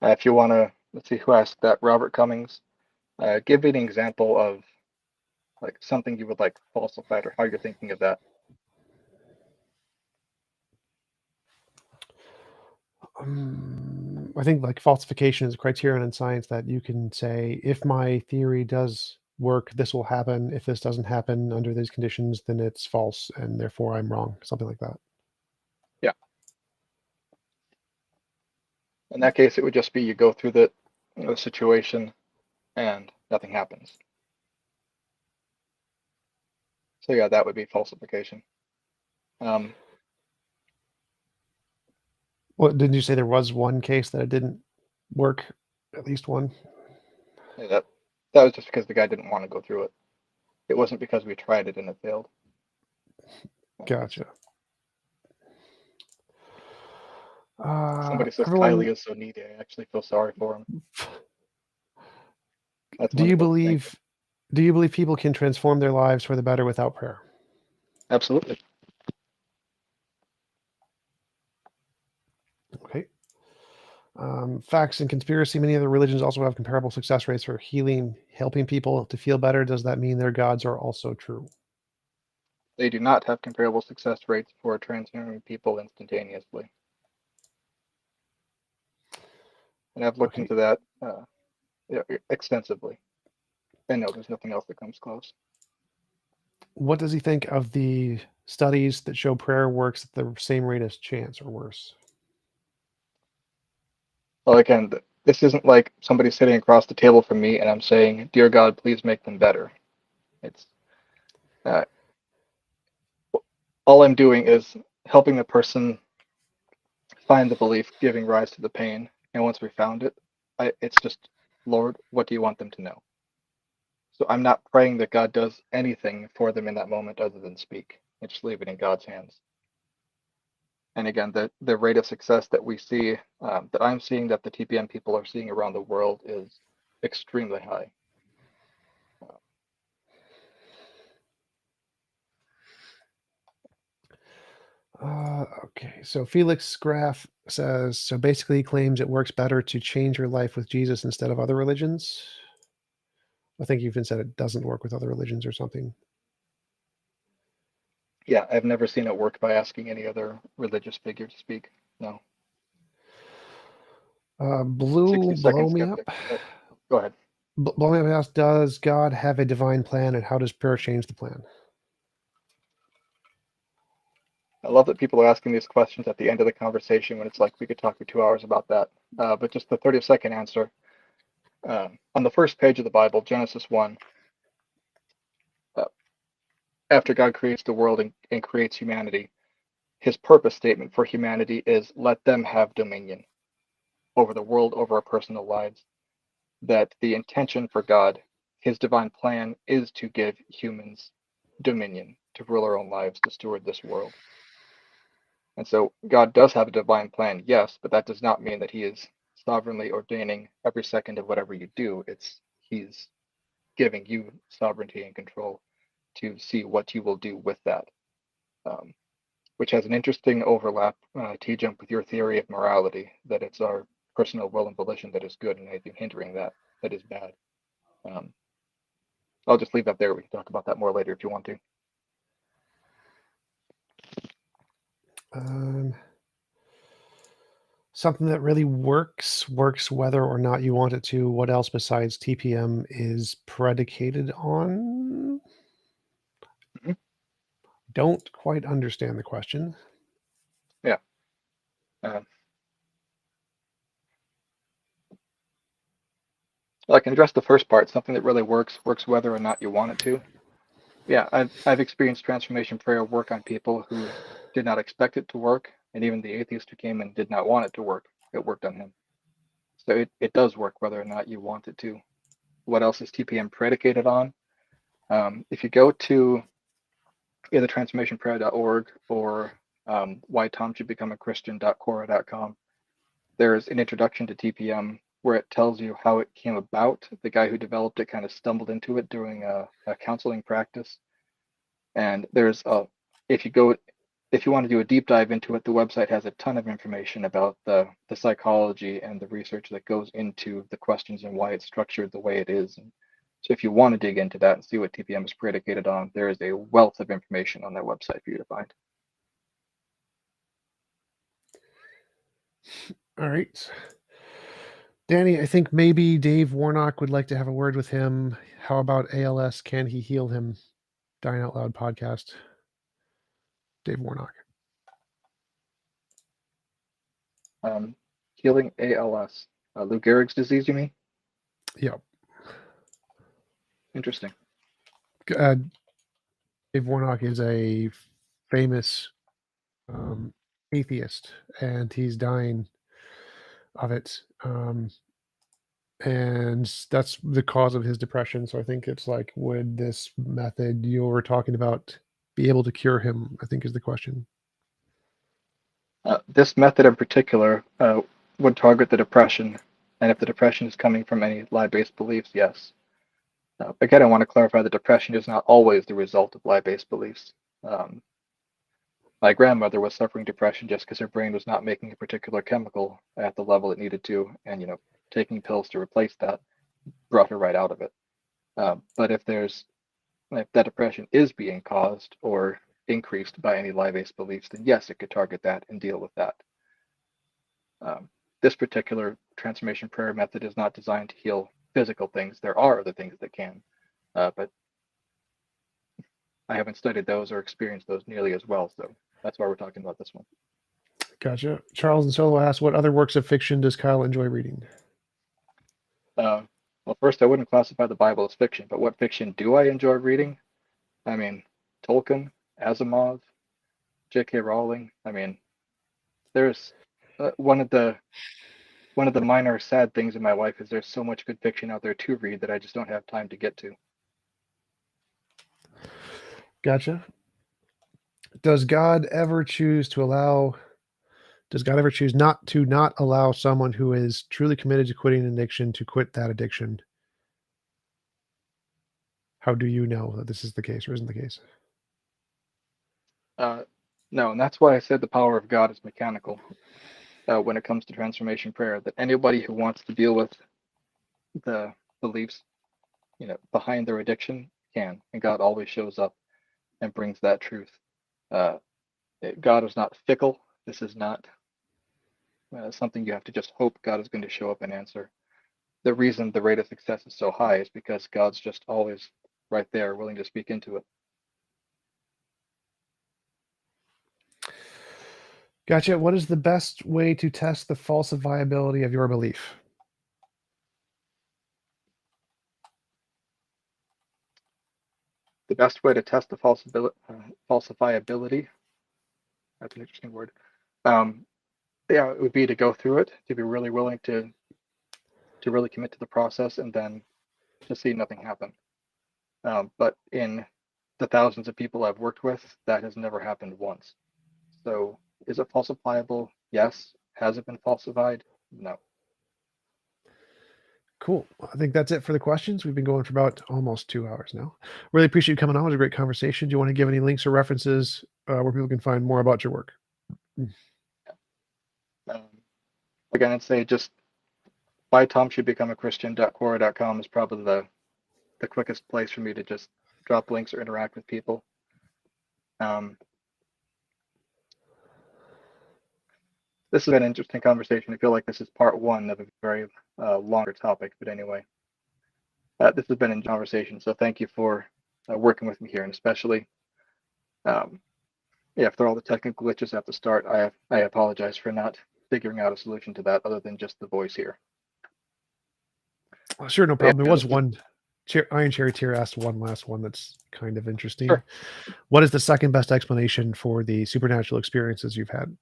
If you want to, let's see who asked that. Robert Cummings. Give me an example of like something you would like falsified or how you're thinking of that.
I think like falsification is a criterion in science that you can say, if my theory does work, this will happen. If this doesn't happen under these conditions, then it's false, and therefore I'm wrong. Something like that.
Yeah. In that case, it would just be you go through the situation and nothing happens. So yeah, that would be falsification.
What didn't you say there was one case that it didn't work? At least one.
Yeah, that was just because the guy didn't want to go through it. It wasn't because we tried it and it failed.
Gotcha.
Somebody says
everyone,
Kylie is so needy. I actually feel sorry for him. That's
do you
wonderful to think.
believe people can transform their lives for the better without prayer?
Absolutely.
Okay. Facts and conspiracy. Many other religions also have comparable success rates for healing, helping people to feel better. Does that mean their gods are also true?
They do not have comparable success rates for transforming people instantaneously. And I've looked
Okay.
into that extensively. And no, there's nothing else that comes close.
What does he think of the studies that show prayer works at the same rate as chance or worse?
Well, again, this isn't like somebody sitting across the table from me and I'm saying, "Dear God, please make them better." It's all I'm doing is helping the person find the belief, giving rise to the pain. And once we found it, it's just, Lord, what do you want them to know? So I'm not praying that God does anything for them in that moment other than speak. I just leave it in God's hands. And again, the rate of success that we see, that I'm seeing, that the TPM people are seeing around the world is extremely high.
Okay, so Felix Graff says, so basically he claims it works better to change your life with Jesus instead of other religions. I think you even said it doesn't work with other religions or something.
Yeah, I've never seen it work by asking any other religious figure to speak. No.
Blue
60-second
blow me up.
skeptic. Go ahead.
Blow me up asks, does God have a divine plan, and how does prayer change the plan?
I love that people are asking these questions at the end of the conversation when it's like we could talk for 2 hours about that. But just the 30-second answer. On the first page of the Bible, Genesis 1, after God creates the world and creates humanity, his purpose statement for humanity is let them have dominion over the world, over our personal lives. That the intention for God, his divine plan, is to give humans dominion, to rule our own lives, to steward this world. And so God does have a divine plan, yes, but that does not mean that he is sovereignly ordaining every second of whatever you do. It's he's giving you sovereignty and control to see what you will do with that, which has an interesting overlap, TJump, with your theory of morality, that it's our personal will and volition that is good and anything hindering that is bad. I'll just leave that there. We can talk about that more later if you want to.
Something that really works whether or not you want it to. What else besides TPM is predicated on?
Mm-hmm.
Don't quite understand the question.
Yeah. I can address the first part. Something that really works whether or not you want it to. Yeah, I've experienced transformation prayer work on people who did not expect it to work, and even the atheist who came and did not want it to work, it worked on him. So it does work whether or not you want it to. What else is TPM predicated on? If you go to either transformationprayer.org or whytomshouldbecomechristian.quora.com, there's an introduction to TPM where it tells you how it came about. The guy who developed it kind of stumbled into it during a counseling practice. And there's if you want to do a deep dive into it, the website has a ton of information about the psychology and the research that goes into the questions and why it's structured the way it is. And so if you want to dig into that and see what TPM is predicated on, there is a wealth of information on that website for you to find.
All right. Danny, I think maybe Dave Warnock would like to have a word with him. How about ALS? Can he heal him? Dying Out Loud podcast. Dave Warnock.
Healing ALS. Lou Gehrig's disease, you mean?
Yep.
Interesting.
Dave Warnock is a famous atheist, and he's dying of it. And that's the cause of his depression. So I think it's like, would this method you were talking about be able to cure him? I think is the question.
This method in particular would target the depression, and if the depression is coming from any lie-based beliefs, yes. Again, I want to clarify that depression is not always the result of lie-based beliefs. My grandmother was suffering depression just because her brain was not making a particular chemical at the level it needed to, and taking pills to replace that brought her right out of it. But if that depression is being caused or increased by any lie-based beliefs, then yes, it could target that and deal with that. This particular transformation prayer method is not designed to heal physical things. There are other things that can, but I haven't studied those or experienced those nearly as well, so that's why we're talking about this one.
Gotcha. Charles and Solo asked, what other works of fiction does Kyle enjoy reading?
Well, first, I wouldn't classify the Bible as fiction, but what fiction do I enjoy reading? I mean, Tolkien, Asimov, J.K. Rowling. I mean, there's one of the minor sad things in my life is there's so much good fiction out there to read that I just don't have time to get to.
Gotcha. Does God ever choose not allow someone who is truly committed to quitting an addiction to quit that addiction? How do you know that this is the case or isn't the case?
No, and that's why I said the power of God is mechanical when it comes to transformation prayer, that anybody who wants to deal with the beliefs, behind their addiction can, and God always shows up and brings that truth. God is not fickle. This is not something you have to just hope God is going to show up and answer. The reason the rate of success is so high is because God's just always right there, willing to speak into it.
Gotcha. What is the best way to test the falsifiability of your belief?
The best way to test the falsifiability, that's an interesting word. Yeah, it would be to go through it, to be really willing to really commit to the process, and then to see nothing happen. But in the thousands of people I've worked with, that has never happened once. So is it falsifiable? Yes. Has it been falsified? No.
Cool. I think that's it for the questions. We've been going for about almost 2 hours now. Really appreciate you coming on. It was a great conversation. Do you want to give any links or references where people can find more about your work?
Again, I'd say just why Tom should become a Christian.quora.com is probably the quickest place for me to just drop links or interact with people. This has been an interesting conversation. I feel like this is part one of a very longer topic, but anyway, this has been a conversation. So thank you for working with me here, and especially, yeah, for all the technical glitches at the start, I apologize for not figuring out a solution to that other than just the voice here.
Oh, sure, no problem.
Yeah,
There was one. Iron Cherry Tier asked one last one that's kind of interesting.
Sure.
What is the second best explanation for the supernatural experiences you've had?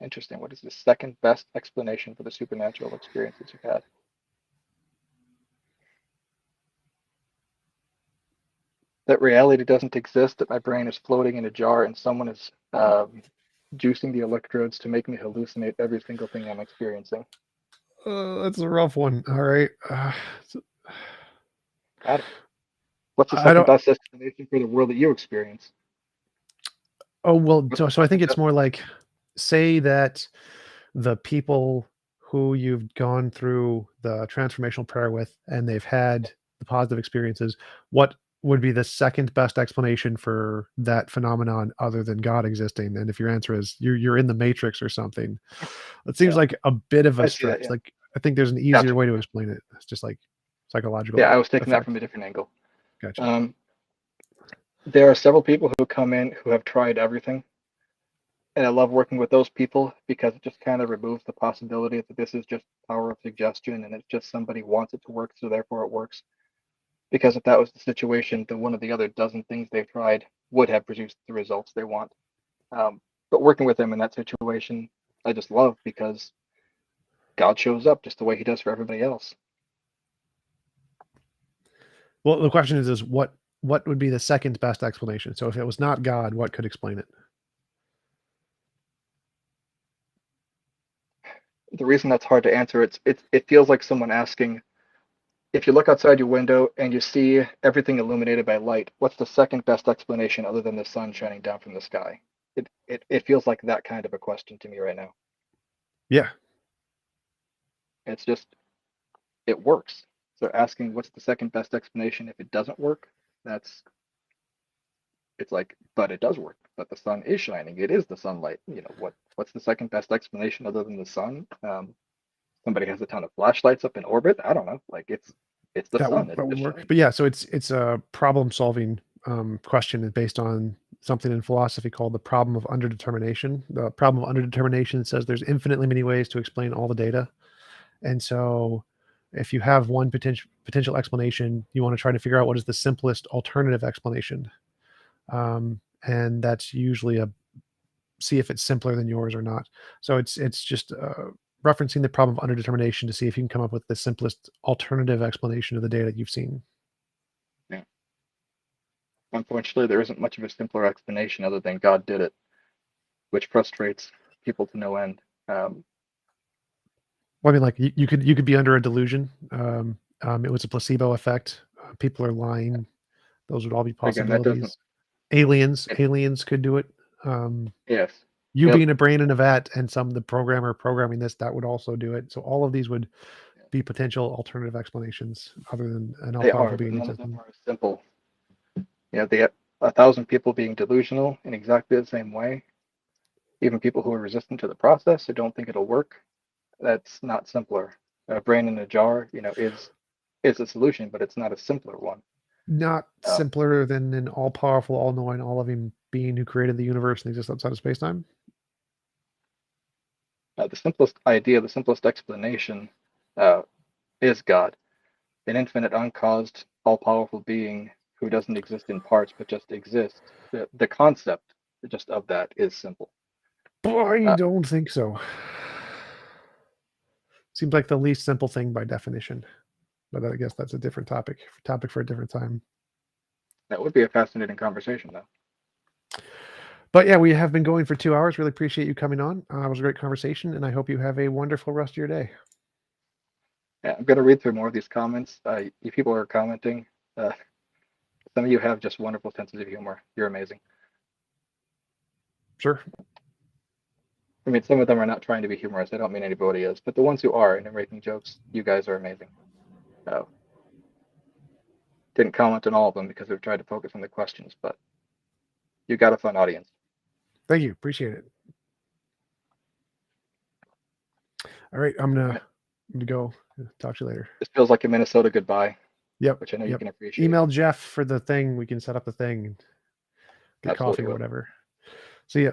Interesting. What is the second best explanation for the supernatural experiences you've had? That reality doesn't exist, that my brain is floating in a jar and someone is juicing the electrodes to make me hallucinate every single thing I'm experiencing.
That's a rough one. All right.
What's the second best explanation for the world that you experience?
Oh, well, so I think it's more like, say that the people who you've gone through the transformational prayer with and they've had the positive experiences, what would be the second best explanation for that phenomenon other than God existing? And if your answer is you're in the matrix or something, it seems like a bit of a stretch.
Yeah.
Like, I think there's an easier way to explain it. It's just like psychological.
Yeah, I was taking that from a different angle. Gotcha. There are several people who come in who have tried everything. And I love working with those people because it just kind of removes the possibility that this is just power of suggestion and it's just somebody wants it to work, so therefore it works. Because if that was the situation, then one of the other dozen things they've tried would have produced the results they want. But working with them in that situation, I just love, because God shows up just the way he does for everybody else.
Well, the question is what would be the second best explanation? So if it was not God, what could explain it?
The reason that's hard to answer, it feels like someone asking, if you look outside your window and you see everything illuminated by light, what's the second best explanation other than the sun shining down from the sky? It feels like that kind of a question to me right now.
Yeah.
It's just, it works. So asking what's the second best explanation if it doesn't work, it's like, but it does work. But the sun is shining. It is the sunlight. You know, what's the second best explanation other than the sun? Somebody has a ton of flashlights up in orbit. I don't know. Like, it's the sun.
That would work. But yeah, so it's a problem solving question based on something in philosophy called the problem of underdetermination. The problem of underdetermination says there's infinitely many ways to explain all the data. And so if you have one potential explanation, you want to try to figure out what is the simplest alternative explanation. And that's usually see if it's simpler than yours or not. So it's just referencing the problem of underdetermination to see if you can come up with the simplest alternative explanation of the data you've seen.
Yeah. Unfortunately, there isn't much of a simpler explanation other than God did it, which frustrates people to no end.
Well, I mean, like you could be under a delusion. It was a placebo effect. People are lying. Those would all be possibilities. Aliens could do it.
Yes.
You being a brain in a vat and the programmer programming this, that would also do it. So all of these would be potential alternative explanations other than an all-powerful being.
None of them are simple. Yeah, 1,000 people being delusional in exactly the same way, even people who are resistant to the process, who don't think it'll work, that's not simpler. A brain in a jar, is a solution, but it's not a simpler one.
Not
Uh,
simpler than an all-powerful, all-knowing, all-loving being who created the universe and exists outside of space-time?
the simplest idea, the simplest explanation uh, is God, an infinite, uncaused, all-powerful being who doesn't exist in parts but just exists. The concept just of that is simple.
I
Uh,
don't think so. Seems like the least simple thing by definition. But I guess that's a different topic for a different time.
that would be a fascinating conversation, though.
But yeah, we have been going for 2 hours. Really appreciate you coming on. It was a great conversation, and I hope you have a wonderful rest of your day.
Yeah, I'm going to read through more of these comments. You people are commenting. Some of you have just wonderful senses of humor. You're amazing.
Sure.
I mean, some of them are not trying to be humorous. I don't mean anybody is, but the ones who are and are making jokes, you guys are amazing. Didn't comment on all of them because we've tried to focus on the questions, but you got a fun audience.
Thank you. Appreciate it. All right. I'm gonna go. Talk to you later.
This feels like a Minnesota goodbye.
Yep.
Which I know you can appreciate.
Email Jeff for the thing. We can set up the thing. Get
Absolutely
coffee or whatever. See ya.